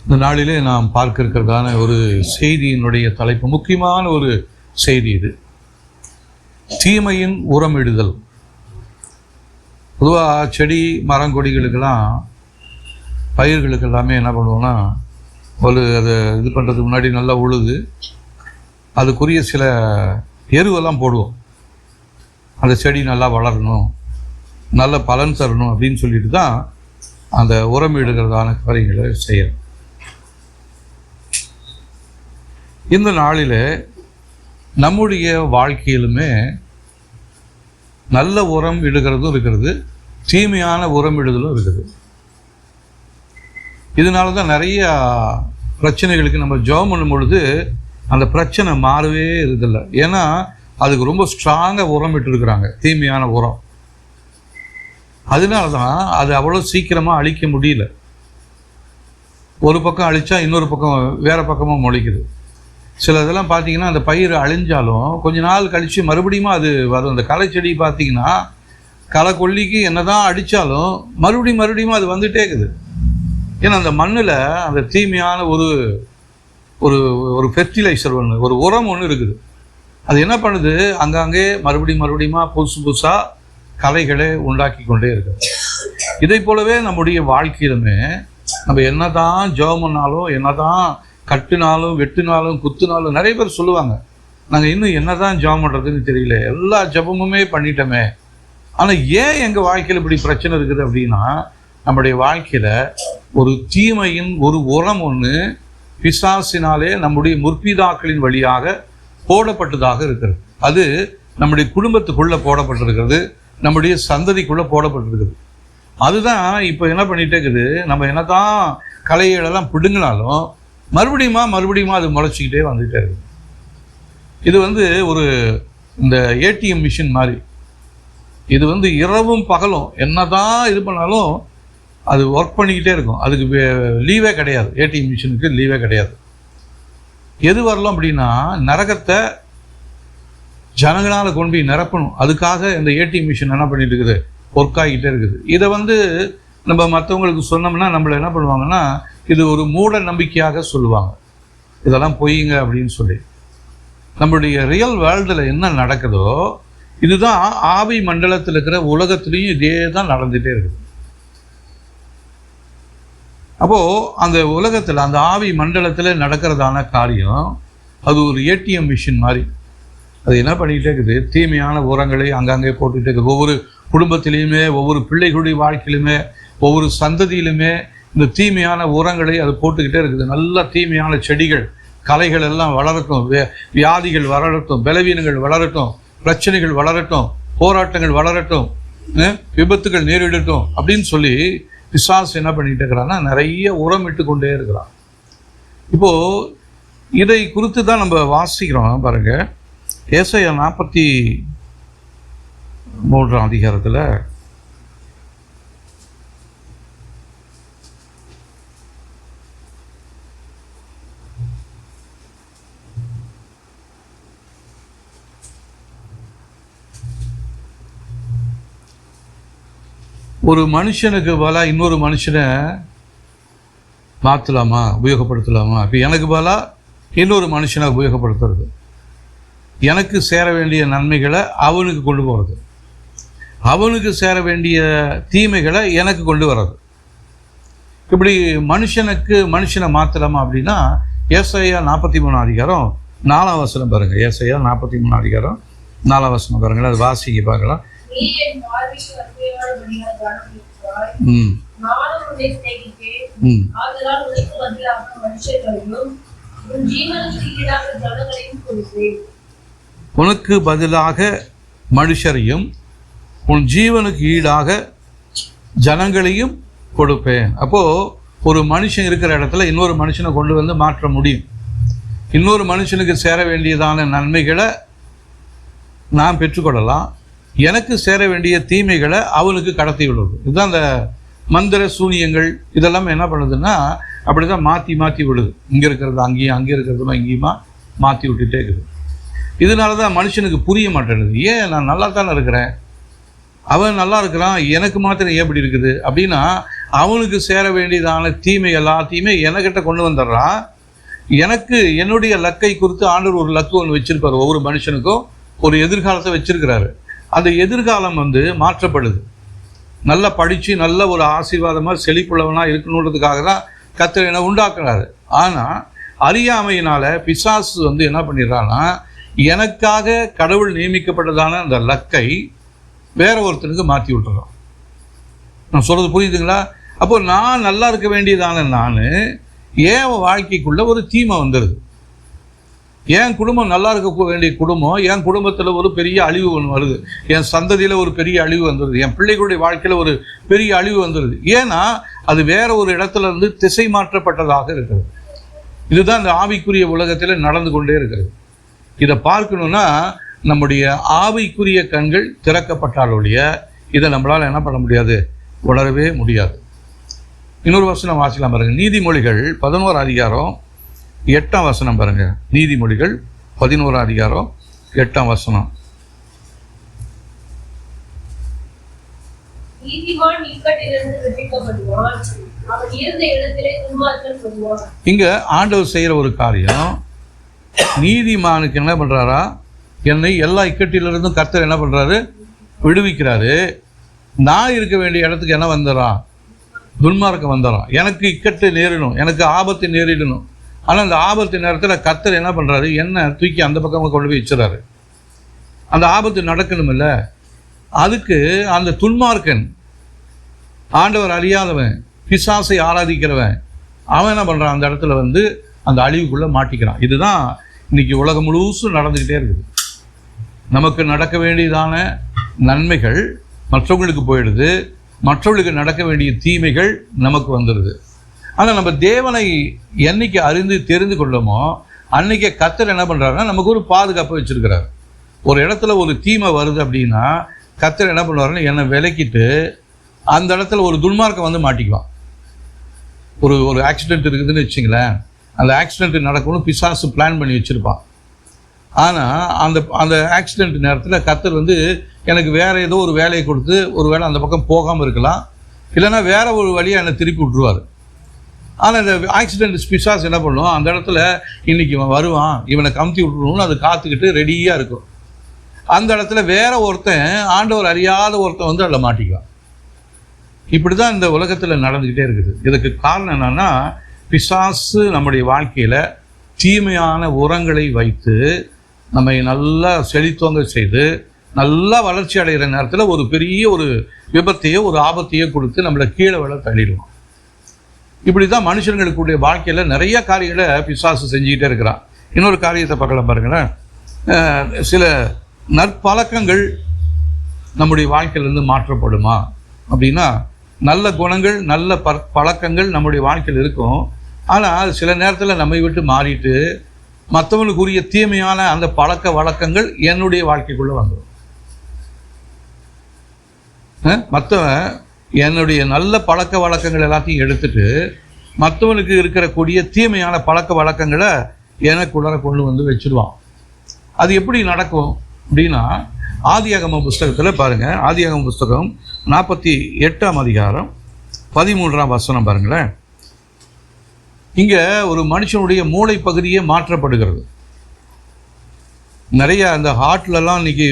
இந்த நாளிலே நாம் பார்க்க இருக்கிறதான ஒரு செய்தியினுடைய தலைப்பு, முக்கியமான ஒரு செய்தி இது. தீமையின் உரமிடுதல். பொதுவாக செடி மரங்கொடிகளுக்கெல்லாம், பயிர்களுக்கு எல்லாமே என்ன பண்ணுவோம்னா, அதை இது பண்ணுறதுக்கு முன்னாடி நல்லா உழுது அதுக்குரிய சில எருவெல்லாம் போடுவோம். அந்த செடி நல்லா வளரணும், நல்ல பலன் தரணும் அப்படின்னு சொல்லிட்டு தான் அந்த உரமிடுகிறதான காரியங்களை செய்யணும். இந்த நாளில் நம்முடைய வாழ்க்கையிலுமே நல்ல உரம் இடுகிறதும் இருக்கிறது, தீமையான உரம் இடுதலும் இருக்குது. இதனால தான் நிறைய பிரச்சனைகளுக்கு நம்ம ஜெபம் பண்ணும் பொழுது அந்த பிரச்சனை மாறவே இருக்குதில்லை. ஏன்னா அதுக்கு ரொம்ப ஸ்ட்ராங்காக உரம் இட்டுருக்குறாங்க, தீமையான உரம். அதனால தான் அது அவ்வளோ சீக்கிரமாக அழிக்க முடியல. ஒரு பக்கம் அழித்தா இன்னொரு பக்கம் வேறு பக்கமாக முளைக்குது. சில இதெல்லாம் பார்த்தீங்கன்னா அந்த பயிர் அழிஞ்சாலும் கொஞ்ச நாள் கழித்து மறுபடியும் அது வரும். அந்த களை செடி பார்த்தீங்கன்னா களை கொல்லிக்கு என்ன தான் அடித்தாலும் மறுபடியும் அது வந்துகிட்டே இருக்குது. ஏன்னா அந்த மண்ணில் அந்த தீமையான ஒரு ஒரு ஒரு ஃபெர்டிலைசர் ஒன்று, ஒரு உரம் ஒன்று இருக்குது. அது என்ன பண்ணுது, அங்கங்கே மறுபடியும் புதுசாக கலைகளை உண்டாக்கி கொண்டே இருக்குது. இதை போலவே நம்முடைய வாழ்க்கையிலுமே நம்ம என்ன தான் ஜெபம் பண்ணாலும், என்ன தான் கட்டுனாலும், வெட்டினாலும், குத்துனாலும், நிறைய பேர் சொல்லுவாங்க, நாங்கள் இன்னும் என்ன தான் ஜெபம் பண்ணுறதுன்னு தெரியல, எல்லா ஜெபமுமே பண்ணிட்டோமே. ஆனால் ஏன் எங்கள் வாழ்க்கையில் இப்படி பிரச்சனை இருக்குது அப்படின்னா, நம்முடைய வாழ்க்கையில் ஒரு தீமையின் ஒரு உரம் ஒன்று பிசாசினாலே நம்முடைய முற்பிதாக்களின் வழியாக போடப்பட்டதாக இருக்கிறது. அது நம்முடைய குடும்பத்துக்குள்ளே போடப்பட்டிருக்கிறது, நம்முடைய சந்ததிக்குள்ளே போடப்பட்டிருக்குது. அதுதான் இப்போ என்ன பண்ணிகிட்டே இருக்குது, நம்ம என்ன தான் கலைகளெல்லாம் பிடுங்கினாலும் மறுபடியும் அது முளைச்சிக்கிட்டே வந்துகிட்டே இருக்குது. இது ஒரு இந்த ஏடிஎம் மிஷின் மாதிரி. இது இரவும் பகலும் என்ன தான் இது பண்ணாலும் அது ஒர்க் பண்ணிக்கிட்டே இருக்கும். அதுக்கு லீவே கிடையாது. ஏடிஎம் மிஷினுக்கு லீவே கிடையாது. எது வரலாம் அப்படின்னா, நரகத்தை ஜனங்களால் கொண்டு போய் நிரப்பணும். அதுக்காக இந்த ஏடிஎம் மிஷின் என்ன பண்ணிட்டு இருக்குது, ஒர்க் ஆகிட்டே இருக்குது. இதை நம்ம மற்றவங்களுக்கு சொன்னோம்னா நம்மளை என்ன பண்ணுவாங்கன்னா, இது ஒரு மூட நம்பிக்கையாக சொல்லுவாங்க, இதெல்லாம் பொய்யுங்க அப்படின்னு சொல்லி. நம்மளுடைய ரியல் வேர்ல்டில் என்ன நடக்குதோ இதுதான் ஆவி மண்டலத்தில் இருக்கிற உலகத்துலேயும் இதே தான் நடந்துகிட்டே இருக்குது. அப்போது அந்த உலகத்தில், அந்த ஆவி மண்டலத்தில் நடக்கிறதான காரியம் அது ஒரு ஏடிஎம் மிஷின் மாதிரி. அது என்ன பண்ணிக்கிட்டே இருக்குது, தீமையான உரங்களை அங்கங்கே போட்டுக்கிட்டே இருக்குது. ஒவ்வொரு குடும்பத்திலையுமே, ஒவ்வொரு பிள்ளைகளுடைய வாழ்க்கையிலுமே, ஒவ்வொரு சந்ததியிலுமே இந்த தீமையான உரங்களை அது போட்டுக்கிட்டே இருக்குது. நல்ல தீமையான செடிகள், கலைகள் எல்லாம் வளரட்டும், வியாதிகள் வளரட்டும், பலவீனங்கள் வளரட்டும், பிரச்சனைகள் வளரட்டும், போராட்டங்கள் வளரட்டும், விபத்துகள் நேரிடட்டும் அப்படின்னு சொல்லி பிசாசு என்ன பண்ணிகிட்டு இருக்கிறான்னா நிறைய உரம் இட்டு கொண்டே இருக்கிறான். இப்போது இதை குறித்து தான் நம்ம வாசிக்கிறோம் பாருங்க. ஏசாயா 43 அதிகாரத்தில் ஒரு மனுஷனுக்கு பலா இன்னொரு மனுஷனை மாற்றலாமா, உபயோகப்படுத்தலாமா? இப்போ எனக்கு பலா இன்னொரு மனுஷனை உபயோகப்படுத்துறது, எனக்கு சேர வேண்டிய நன்மைகளை அவனுக்கு கொண்டு போகிறது, அவனுக்கு சேர வேண்டிய தீமைகளை எனக்கு கொண்டு வர்றது. இப்படி மனுஷனை மாற்றலாமா அப்படின்னா, ஏசாயா 43 அதிகாரம் 4ஆம் வசனம் பாருங்க. ஏசாயா 43 அதிகாரம் 4ஆம் வசனம் பாருங்கள், அது வாசிக்க பார்க்கலாம். உனக்கு பதிலாக மனுஷரையும் உன் ஜீவனுக்கு ஈடாக ஜனங்களையும் கொடுப்பேன். அப்போ ஒரு மனுஷன் இருக்கிற இடத்துல இன்னொரு மனுஷனை கொண்டு மாற்ற முடியும். இன்னொரு மனுஷனுக்கு சேர வேண்டியதான நன்மைகளை நான் பெற்றுக்கொள்ளலாம், எனக்கு சேர வேண்டிய தீமைகளை அவனுக்கு கடத்தி விடுவது. இதுதான் அந்த மந்திர சூனியங்கள் இதெல்லாம் என்ன பண்ணுதுன்னா அப்படி தான் மாற்றி விடுது. இங்கே இருக்கிறது அங்கேயும், அங்கே இருக்கிறதுமா இங்கேயுமா மாற்றி விட்டுட்டே இருக்குது. இதனால தான் மனுஷனுக்கு புரிய மாட்டேங்குது. ஏன் நான் நல்லா தானே இருக்கிறேன், அவன் நல்லா இருக்கிறான், எனக்கு மாத்திரம் ஏன் இப்படி இருக்குது அப்படின்னா அவனுக்கு சேர வேண்டியதான தீமை எல்லாத்தையுமே என்கிட்ட கொண்டு வந்துடுறான். எனக்கு என்னுடைய லக்கை குறித்து ஆண்டவர் ஒரு லக்கு ஒன்று வச்சிருப்பார். ஒவ்வொரு மனுஷனுக்கும் ஒரு எதிர்காலத்தை வச்சிருக்கிறாரு. அந்த எதிர்காலம் மாற்றப்படுது. நல்லா படித்து நல்ல ஒரு ஆசீர்வாதமாக செழிப்புள்ளவனாக இருக்கணுன்றதுக்காக தான் கர்த்தர் என்ன உண்டாக்குறாரு. ஆனால் அறியாமையினால் பிசாசு என்ன பண்ணிடுறான்னா, எனக்காக கடவுள் நியமிக்கப்பட்டதான அந்த லக்கை வேற ஒருத்தனுக்கு மாற்றி விட்டுறான். நான் சொல்கிறது புரியுதுங்களா? அப்போ நான் நல்லா இருக்க வேண்டியதான நான் என் வாழ்க்கைக்குள்ள ஒரு தீமை வந்துடுது. என் குடும்பம் நல்லா இருக்க வேண்டிய குடும்பம், என் குடும்பத்தில் ஒரு பெரிய அழிவு ஒன்று வருது. என் சந்ததியில் ஒரு பெரிய அழிவு வந்துடுது. என் பிள்ளைகளுடைய வாழ்க்கையில் ஒரு பெரிய அழிவு வந்துடுது. ஏன்னா அது வேற ஒரு இடத்துல இருந்து திசை மாற்றப்பட்டதாக இருக்கிறது. இதுதான் இந்த ஆவிக்குரிய உலகத்தில் நடந்து கொண்டே இருக்கிறது. இதை பார்க்கணுன்னா நம்முடைய ஆவிக்குரிய கண்கள் திறக்கப்பட்டாலுடைய இதை நம்மளால் என்ன பண்ண முடியாது, உணரவே முடியாது. இன்னொரு வசனம் வாசிக்கலாம் பாருங்க. நீதிமொழிகள் 11 அதிகாரம் 8ஆம் வசனம் பாருங்க. நீதிமொழிகள் 11 அதிகாரம் 8ஆம் வசனம். இங்க ஆண்டவர் செய்யற ஒரு காரியம், நீதிமானுக்கு என்ன பண்றாரா, என்னை எல்லா இக்கட்டிலிருந்தும் கர்த்தர் என்ன பண்றாரு, விடுவிக்கிறாரு. நான் இருக்க வேண்டிய இடத்துக்கு என்ன வந்துடுறான், துன்மார்க்கம் வந்துடுறான். எனக்கு இக்கட்டு நேரிடணும், எனக்கு ஆபத்து நேரிடணும். ஆனால் அந்த ஆபத்து நேரத்தில் கர்த்தர் என்ன பண்ணுறாரு, என்ன தூக்கி அந்த பக்கமாக கொண்டு போய் வச்சுறாரு. அந்த ஆபத்து நடக்கணும் இல்லை, அதுக்கு அந்த துன்மார்க்கன், ஆண்டவர் அறியாதவன், பிசாசை ஆராதிக்கிறவன், அவன் என்ன பண்ணுறான், அந்த இடத்துல அந்த அழிவுக்குள்ளே மாட்டிக்கிறான். இதுதான் இன்னைக்கு உலகம் முழுசும் நடந்துக்கிட்டே இருக்குது. நமக்கு நடக்க வேண்டியதான நன்மைகள் மற்றவங்களுக்கு போயிடுது, மற்றவர்களுக்கு நடக்க வேண்டிய தீமைகள் நமக்கு வந்துடுது. ஆனால் நம்ம தேவனை என்னைக்கு அறிந்து தெரிந்து கொள்ளமோ அன்னைக்கு கர்த்தர் என்ன பண்ணுறாருன்னா நமக்கு ஒரு பாதுகாப்பு வச்சுருக்கிறார். ஒரு இடத்துல ஒரு தீமை வருது அப்படின்னா கர்த்தர் என்ன பண்ணுவாருன்னா என்னை விலக்கிட்டு அந்த இடத்துல ஒரு துன்மார்க்கம் மாட்டிக்குவான். ஒரு ஆக்சிடென்ட் இருக்குதுன்னு வச்சுங்களேன், அந்த ஆக்சிடென்ட் நடக்கணும்னு பிசாசு பிளான் பண்ணி வச்சுருப்பான். ஆனால் அந்த ஆக்சிடென்ட் நேரத்தில் கர்த்தர் எனக்கு வேறு ஏதோ ஒரு வேலையை கொடுத்து ஒரு வேளை அந்த பக்கம் போகாமல் இருக்கலாம், இல்லைன்னா வேற ஒரு வழியாக என்னை திருப்பி விட்டுருவார். ஆனால் இந்த ஆக்சிடென்ட் பிசாசு என்ன பண்ணுவோம், அந்த இடத்துல இன்றைக்கி இவன் வருவான், இவனை கமுத்தி விட்டுருணும்னு அது காத்துக்கிட்டு ரெடியாக இருக்கும். அந்த இடத்துல வேற ஒருத்தன், ஆண்டவர் அறியாத ஒருத்தன் அதில் மாட்டிக்குவான். இப்படி தான் இந்த உலகத்தில் நடந்துக்கிட்டே இருக்குது. இதுக்கு காரணம் என்னன்னா, பிசாசு நம்முடைய வாழ்க்கையில் தீமையான உரங்களை வைத்து நம்மை நல்லா செழித்தோங்க செய்து நல்லா வளர்ச்சி அடைகிற நேரத்தில் ஒரு பெரிய ஒரு விபத்தையோ ஒரு ஆபத்தையோ கொடுத்து நம்மளை கீழே விழ தள்ளிடுவோம். இப்படி தான் மனுஷர்களுக்குடைய வாழ்க்கையில் நிறைய காரியங்களை பிசாசு செஞ்சுக்கிட்டே இருக்கிறான். இன்னொரு காரியத்தை பார்க்கலாம் பாருங்களேன். சில நற்பழக்கங்கள் நம்முடைய வாழ்க்கையிலேருந்து மாற்றப்படுமா அப்படின்னா, நல்ல குணங்கள் நல்ல பழக்கங்கள் நம்முடைய வாழ்க்கையில் இருக்கும். ஆனால் சில நேரத்தில் நம்மை விட்டு மாறிட்டு மற்றவங்களுக்குரிய தீமையான அந்த பழக்க வழக்கங்கள் என்னுடைய வாழ்க்கைக்குள்ளே வந்துடும். மற்றவன் என்னுடைய நல்ல பழக்க வழக்கங்கள் எல்லாத்தையும் எடுத்துட்டு மற்றவனுக்கு இருக்கக்கூடிய தீமையான பழக்க வழக்கங்களை எனக்குள்ளார கொண்டு வச்சிருவான். அது எப்படி நடக்கும் அப்படின்னா, ஆதியாகம புஸ்தகத்தில் பாருங்கள். ஆதியாகம புஸ்தகம் 48ஆம் அதிகாரம் 13ஆம் வசனம் பாருங்களேன். இங்கே ஒரு மனுஷனுடைய மூளை பகுதியே மாற்றப்படுகிறது. நிறைய அந்த ஹார்ட்லலாம் இன்னைக்கு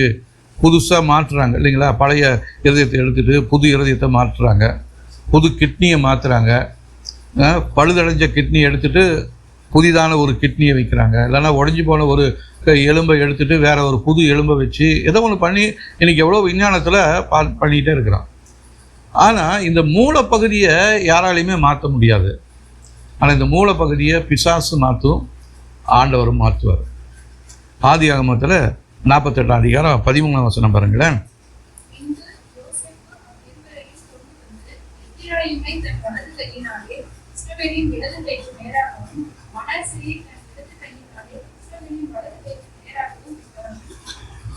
புதுசாக மாற்றுறாங்க இல்லைங்களா. பழைய இருதயத்தை எடுத்துகிட்டு புது இருதயத்தை மாற்றுறாங்க, புது கிட்னியை மாற்றுறாங்க, பழுதடைஞ்ச கிட்னியை எடுத்துகிட்டு புதிதான ஒரு கிட்னியை வைக்கிறாங்க, இல்லைன்னா உடஞ்சி போன ஒரு எலும்பை எடுத்துகிட்டு வேற ஒரு புது எலும்பை வச்சு ஏதோ ஒன்று பண்ணி இன்றைக்கி எவ்வளோ விஞ்ஞானத்தில் பண்ணிகிட்டே இருக்கிறான். ஆனால் இந்த மூலப்பகுதியை யாராலையுமே மாற்ற முடியாது. ஆனால் இந்த மூலப்பகுதியை பிசாசு மாற்றும், ஆண்டவரும் மாற்றுவார். ஆதியாகமத்தில் 48ஆம் அதிகாரம் 13ஆம் வசனம் பாருங்களேன்.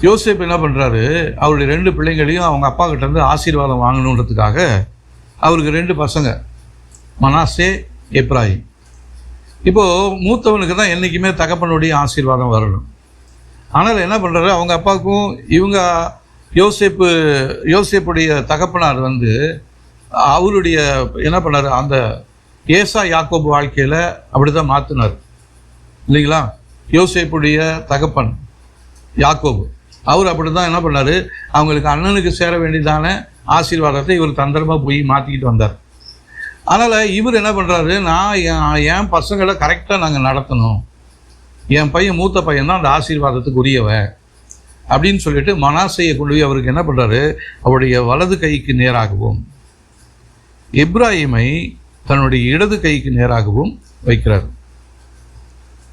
யோசேப்பு என்ன பண்ணுறாரு, அவருடைய 2 பிள்ளைங்களையும் அவங்க அப்பா கிட்ட இருந்து ஆசீர்வாதம் வாங்கணுன்றதுக்காக அவருக்கு 2 பசங்க, மனாசே, எப்ராஹிம். இப்போது மூத்தவனுக்கு தான் என்றைக்குமே தகப்பனுடைய ஆசீர்வாதம் வரணும். ஆனால் என்ன பண்ணுறாரு, அவங்க அப்பாவுக்கும் இவங்க யோசேப்புடைய தகப்பனார் அவருடைய என்ன பண்ணார், அந்த ஏசா யாக்கோபு வாழ்க்கையில் அப்படி தான் மாற்றினார் இல்லைங்களா. யோசேப்புடைய தகப்பன் யாக்கோபு அவர் அப்படி தான் என்ன பண்ணார், அவங்களுக்கு அண்ணனுக்கு சேர வேண்டியதான ஆசீர்வாதத்தை இவர் தந்திரமாக போய் மாற்றிக்கிட்டு வந்தார். அதனால் இவர் என்ன பண்ணுறாரு, நான் என் பசங்களை கரெக்டாக நாங்கள் நடத்தணும், என் பையன் மூத்த பையன் தான் அந்த ஆசீர்வாதத்துக்கு உரியவன் அப்படின்னு சொல்லிட்டு மனாசையை கொண்டு போய் அவருக்கு என்ன பண்ணுறாரு, அவருடைய வலது கைக்கு நேராகவும் எப்ராஹிமை தன்னுடைய இடது கைக்கு நேராகவும் வைக்கிறார்.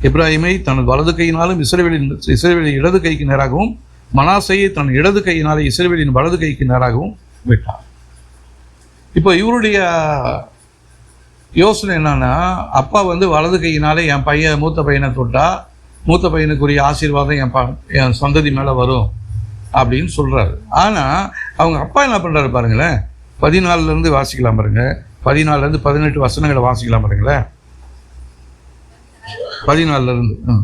எப்ராஹிமை தனது வலது கையினாலும் இஸ்ரவேலின் இடது கைக்கு நேராகவும், மனாசையை தன் இடது கையினாலே இஸ்ரவேலின் வலது கைக்கு நேராகவும் விட்டார். இப்போ இவருடைய யோசனை என்னன்னா, அப்பா வலது கையினாலே என் பையன் மூத்த பையனை தொட்டா மூத்த பையனுக்குரிய ஆசீர்வாதம் என் சந்ததி மேலே வரும் அப்படின்னு சொல்கிறாரு. ஆனால் அவங்க அப்பா என்ன பண்ணுறாரு பாருங்களேன், 14 வாசிக்கலாம் பாருங்க, 14 18 வசனங்களை வாசிக்கலாம் பாருங்களேன். 14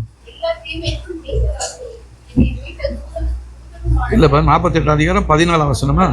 இல்லைப்பா, 48 அதிகாரம் 14 வசனமா?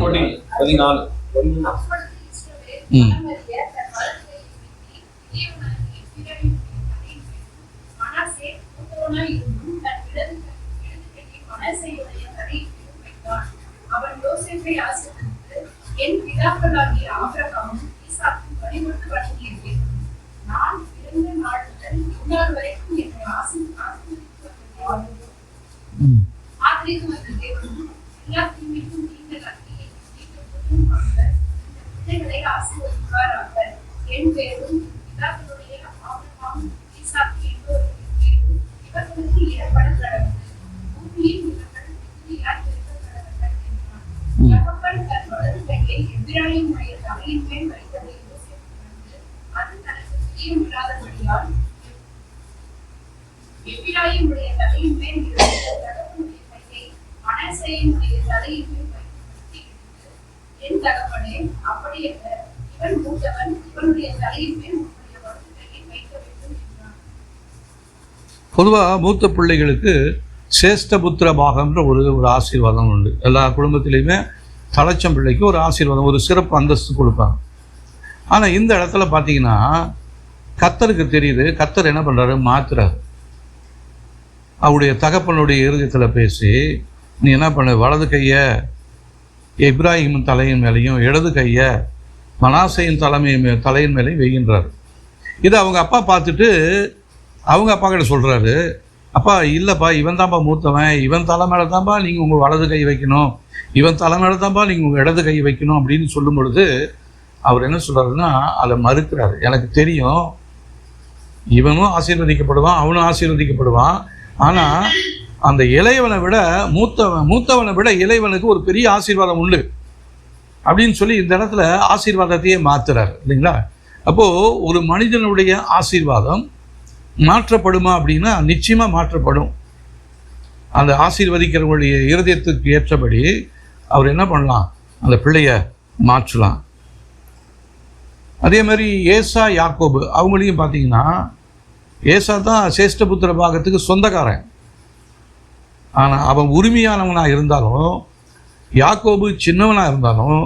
பொதுவாக மூத்த பிள்ளைகளுக்கு சேஷ்டபுத்திர பாகம்ன்ற ஒரு ஆசீர்வாதம் உண்டு. எல்லா குடும்பத்திலையுமே தலைச்சம் பிள்ளைக்கு ஒரு ஆசீர்வாதம், ஒரு சிறப்பு அந்தஸ்து கொடுப்பாங்க. ஆனால் இந்த இடத்துல பார்த்தீங்கன்னா கர்த்தருக்கு தெரியுது, கர்த்தர் என்ன பண்ணுறாரு, மாத்துறாரு. அவருடைய தகப்பனுடைய இருதயத்தில் பேசி, நீ என்ன பண்ண, வலது கையை எப்ராஹிமின் தலையின் மேலேயும் இடது கையை மனாசையின் தலையின் மேலேயும் வைகின்றார். இதை அவங்க அப்பா பார்த்துட்டு அவங்க அப்பா கிட்ட சொல்கிறாரு, அப்பா இல்லைப்பா, இவன் தான்ப்பா மூத்தவன், இவன் தலை மேலே தான்ப்பா நீங்கள் உங்கள் வலது கை வைக்கணும், இவன் தலை மேலே தான்ப்பா நீங்கள் உங்கள் இடது கை வைக்கணும் அப்படின்னு சொல்லும் பொழுது அவர் என்ன சொல்கிறாருன்னா அதை மறுக்கிறார். எனக்கு தெரியும் இவனும் ஆசீர்வதிக்கப்படுவான், அவனும் ஆசீர்வதிக்கப்படுவான், ஆனால் அந்த இளையவனை விட மூத்தவனை விட இளையவனுக்கு ஒரு பெரிய ஆசீர்வாதம் உண்டு அப்படின்னு சொல்லி இந்த இடத்துல ஆசீர்வாதத்தையே மாத்துறாரு இல்லைங்களா. அப்போது ஒரு மனிதனுடைய ஆசீர்வாதம் மாற்றப்படுமா அப்படின்னா நிச்சயமாக மாற்றப்படும். அந்த ஆசீர்வதிக்கிறவங்களுடைய இருதயத்துக்கு ஏற்றபடி அவர் என்ன பண்ணலாம், அந்த பிள்ளைய மாற்றலாம். அதே மாதிரி ஏசா யாக்கோபு அவங்களையும் பார்த்தீங்கன்னா, ஏசா தான் சேஷ்டபுத்திர பாகத்துக்கு சொந்தக்காரன். ஆனால் அவன் உரிமையானவனாக இருந்தாலும், யாக்கோபு சின்னவனாக இருந்தாலும்,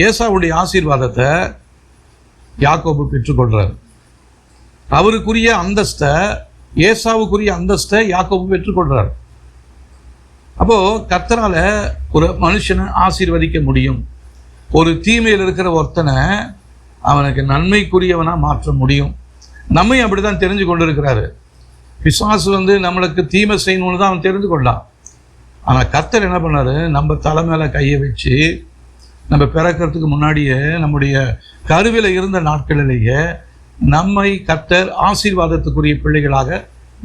ஏசாவுடைய ஆசீர்வாதத்தை யாக்கோபு பெற்றுக்கொள்கிறார். அவருக்குரிய அந்தஸ்தை, ஏசாவுக்குரிய அந்தஸ்தை யாக்கோபு பெற்றுக்கொள்கிறார். அப்போது கர்த்தரால் ஒரு மனுஷனை ஆசீர்வதிக்க முடியும். ஒரு தீமையில் இருக்கிற ஒருத்தனை அவனுக்கு நன்மைக்குரியவனாக மாற்ற முடியும். நம்மையும் அப்படி தான் தெரிஞ்சு கொண்டு இருக்கிறாரு. பிசாசு நம்மளுக்கு தீமை செய்யணும்னு தான் அவன் தெரிந்து கொண்டான். ஆனால் கர்த்தர் என்ன பண்ணார், நம்ம தலை மேலே கையை வச்சு நம்ம பிறக்கிறதுக்கு முன்னாடியே நம்முடைய கருவில இருந்த நாட்களிலேயே நம்மை கர்த்தர் ஆசீர்வாதத்துக்குரிய பிள்ளைகளாக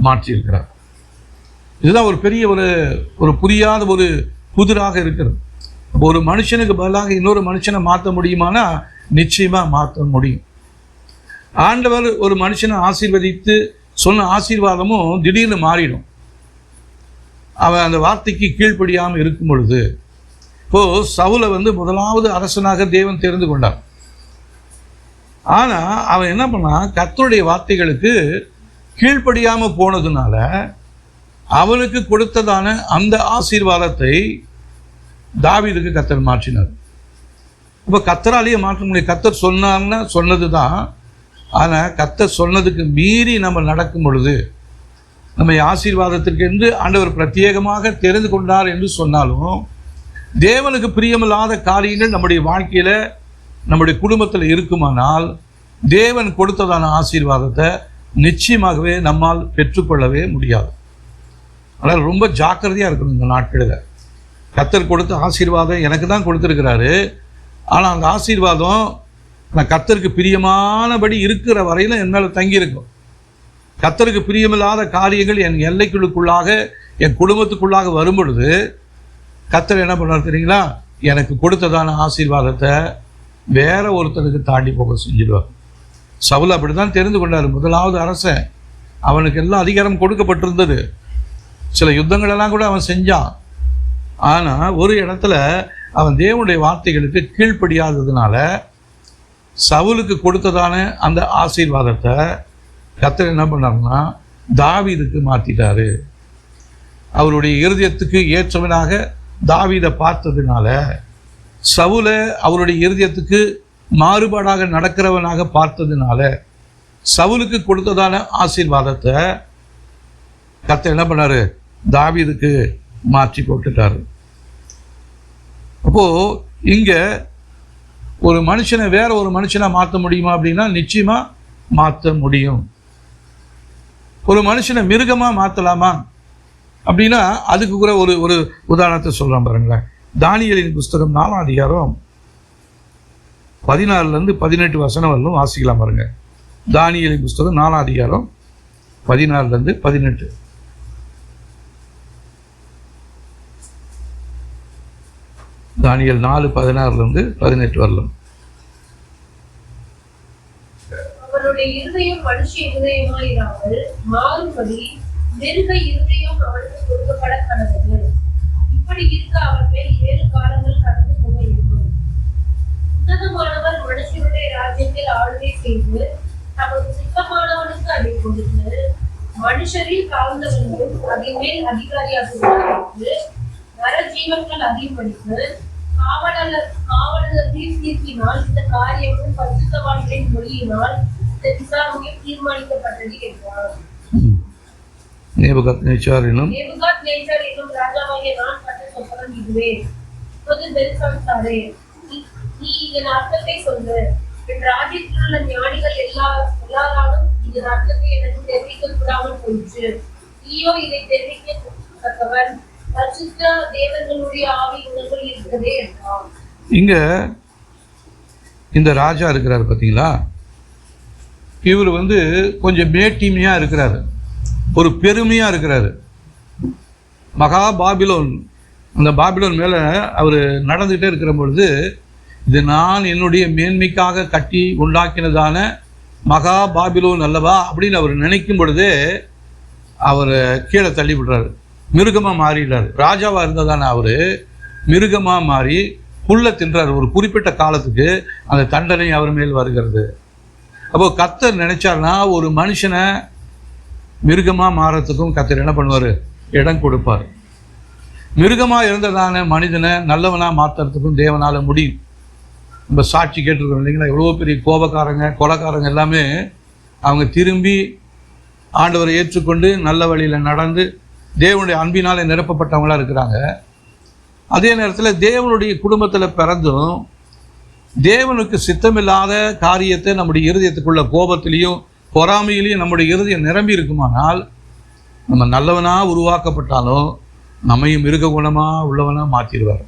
மாற்றியிருக்கிறார். இதுதான் ஒரு பெரிய ஒரு புரியாத ஒரு புதிராக இருக்கிறது. ஒரு மனுஷனுக்கு பதிலாக இன்னொரு மனுஷனை மாற்ற முடியுமானா நிச்சயமாக மாற்ற முடியும். ஆண்டவர் ஒரு மனுஷனை ஆசீர்வதித்து சொன்ன ஆசீர்வாதமும் திடீர்னு மாறிடும். அவன் அந்த வார்த்தைக்கு கீழ்ப்படியாமல் இருக்கும் பொழுது. இப்போது சவுலை முதலாவது அரசனாக தேவன் தெரிந்து கொண்டார். ஆனால் அவன் என்ன பண்ணான், கர்த்தருடைய வார்த்தைகளுக்கு கீழ்ப்படியாமல் போனதுனால அவனுக்கு கொடுத்ததான அந்த ஆசீர்வாதத்தை தாவீதுக்கு கர்த்தர் மாற்றினார். இப்போ கர்த்தராலேயே மாற்ற முடியும். கர்த்தர் சொன்னார்னா சொன்னது தான். ஆனால் கர்த்தர் சொன்னதுக்கு மீறி நம்ம நடக்கும் பொழுது, நம்மை ஆசீர்வாதத்திற்கு என்று ஆண்டவர் பிரத்யேகமாக தெரிந்து கொண்டார் என்று சொன்னாலும், தேவனுக்கு பிரியமில்லாத காரியங்கள் நம்முடைய வாழ்க்கையில் நம்முடைய குடும்பத்தில் இருக்குமானால், தேவன் கொடுத்ததான ஆசீர்வாதத்தை நிச்சயமாகவே நம்மால் பெற்றுக்கொள்ளவே முடியாது. அதனால் ரொம்ப ஜாக்கிரதையாக இருக்கணும் இந்த நாட்களில். கர்த்தர் கொடுத்த ஆசீர்வாதம் எனக்கு தான் கொடுத்துருக்கிறாரு. ஆனால் அந்த ஆசீர்வாதம் நான் கர்த்தருக்கு பிரியமானபடி இருக்கிற வரையில் என் மேலே தங்கியிருக்கும். கர்த்தருக்கு பிரியமில்லாத காரியங்கள் என் எல்லைக்குள்ளுக்குள்ளாக, என் குடும்பத்துக்குள்ளாக வரும் பொழுது கர்த்தர் என்ன பண்ணார் தெரியுங்களா? எனக்கு கொடுத்ததான ஆசீர்வாதத்தை வேற ஒருத்தருக்கு தாண்டி போக செஞ்சிடுவார். சவுல் அப்படி தான் தெரிந்து கொண்டார். முதலாவது அரசன், அவனுக்கு எல்லாம் அதிகாரம் கொடுக்கப்பட்டிருந்தது. சில யுத்தங்களெல்லாம் கூட அவன் செஞ்சான். ஆனால் ஒரு இடத்துல அவன் தேவனுடைய வார்த்தைகளுக்கு கீழ்ப்படியாததுனால சவுலுக்கு கொடுத்ததான அந்த ஆசீர்வாதத்தை கர்த்தர் என்ன பண்ணாருன்னா தாவீதுக்கு மாற்றிட்டாரு. அவருடைய இருதயத்துக்கு ஏற்றவனாக தாவீதை பார்த்ததுனால சவுலை அவருடைய இருதயத்துக்கு மாறுபாடாக நடக்கிறவனாக பார்த்ததுனால சவுலுக்கு கொடுத்ததான ஆசீர்வாதத்தை கர்த்தர் என்ன பண்ணாரு? தாவீதுக்கு மாற்றி போட்டுட்டாரு. அப்போ இங்க ஒரு மனுஷனை வேற ஒரு மனுஷனா மாற்ற முடியுமா அப்படின்னா நிச்சயமா மாற்ற முடியும். ஒரு மனுஷனை மிருகமா மாற்றலாமா அப்படின்னா அதுக்கு கூட ஒரு உதாரணத்தை சொல்றேன் பாருங்களேன். தானியேலின் புஸ்தகம் 4ஆம் அதிகாரம் 14 18 வசனம் வரலும் வாசிக்கலாம் பாருங்க. தானியேலின் புஸ்தகம் 4ஆம் அதிகாரம் 14 18. தானியேல் 4:16 18 வரலும். அவனுடைய இருதயம் மனுஷ இருதயமாயிராமல் மாறும்படி மிருக இருதயம் அவனுக்கு கொடுக்கப்பட கடவுது. இப்படி இருக்க அவன் மேல் 7 காலங்கள் கடந்து போக இருக்கும். உன்னதமானவர் மனுஷனுடைய ராஜ்யத்தில் ஆளுகை செய்து தமது சித்தமானவனுக்கு அதை கொடுத்து மனுஷரில் தாழ்ந்தவனும் அதன் மேல் அதிகாரியாக நரஜீவன்கள் அதிகமடித்து காவலர்களின் தீர்ப்பினால் இந்த காரியமும் பரிசுத்தவான்களின் மொழியினால் இந்த விசாரணையும் தீர்மானிக்கப்பட்டது என்றார். நேபுகாத்நேச்சார் என்னும் ராஜாவாகிய நான் கட்ட சொப்பனம் இதுவே. இப்போது பெல்சாத்சாரே, நீ இதன் அர்த்தத்தை சொல்லு. என் ராஜ்யத்தில் உள்ள ஞானிகள் எல்லாராலும் இதன் அர்த்தத்தை எனக்கு தெரிவிக்க கூடாமல் போயிற்று. நீயோ இதை தெரிவிக்கத்தக்கவன் தேவர்களுடைய ஆவி உனக்குள் இருக்கிறதே என்றார். இங்க இந்த ராஜா இருக்கிறார் பார்த்தீங்களா? இவர் கொஞ்சம் மேட்டிமையா இருக்கிறாரு, ஒரு பெருமையா இருக்கிறாரு. மகா பாபிலோன், அந்த பாபிலோன் மேல அவர் நடந்துகிட்டே இருக்கிற பொழுது, இது நான் என்னுடைய மேன்மைக்காக கட்டி உண்டாக்கினதான மகா பாபிலோன் அல்லவா அப்படின்னு அவர் நினைக்கும் பொழுதே அவர் கீழே தள்ளி விடுறாரு. மிருகமாக மாறிடுறாரு. ராஜாவாக இருந்ததான அவர் மிருகமாக மாறி புல்லை தின்றார். ஒரு குறிப்பிட்ட காலத்துக்கு அந்த தண்டனை அவர் மேல் வருகிறது. அப்போ கர்த்தர் நினைச்சார்னா ஒரு மனுஷனை மிருகமாக மாறத்துக்கும் கர்த்தர் என்ன பண்ணுவார்? இடம் கொடுப்பார். மிருகமாக இருந்ததான மனிதனை நல்லவனாக மாற்றுறதுக்கும் தேவனால் முடியும். நம்ம சாட்சி கேட்டிருக்கோம் இல்லைங்களா? எவ்வளோ பெரிய கோபக்காரங்க, கொலைக்காரங்க எல்லாமே அவங்க திரும்பி ஆண்டவரை ஏற்றுக்கொண்டு நல்ல வழியில் நடந்து தேவனுடைய அன்பினால் நிரப்பப்பட்டவங்களா இருக்கிறாங்க. அதே நேரத்தில் தேவனுடைய குடும்பத்தில் பிறந்தும் தேவனுக்கு சித்தமில்லாத காரியத்தை நம்முடைய இருதயத்துக்குள்ள கோபத்திலையும் பொறாமையிலையும் நம்முடைய இருதயம் நிரம்பி இருக்குமானால், நம்ம நல்லவனாக உருவாக்கப்பட்டாலும் நம்மையும் மிருக குணமாக உள்ளவனாக மாற்றிடுவார்.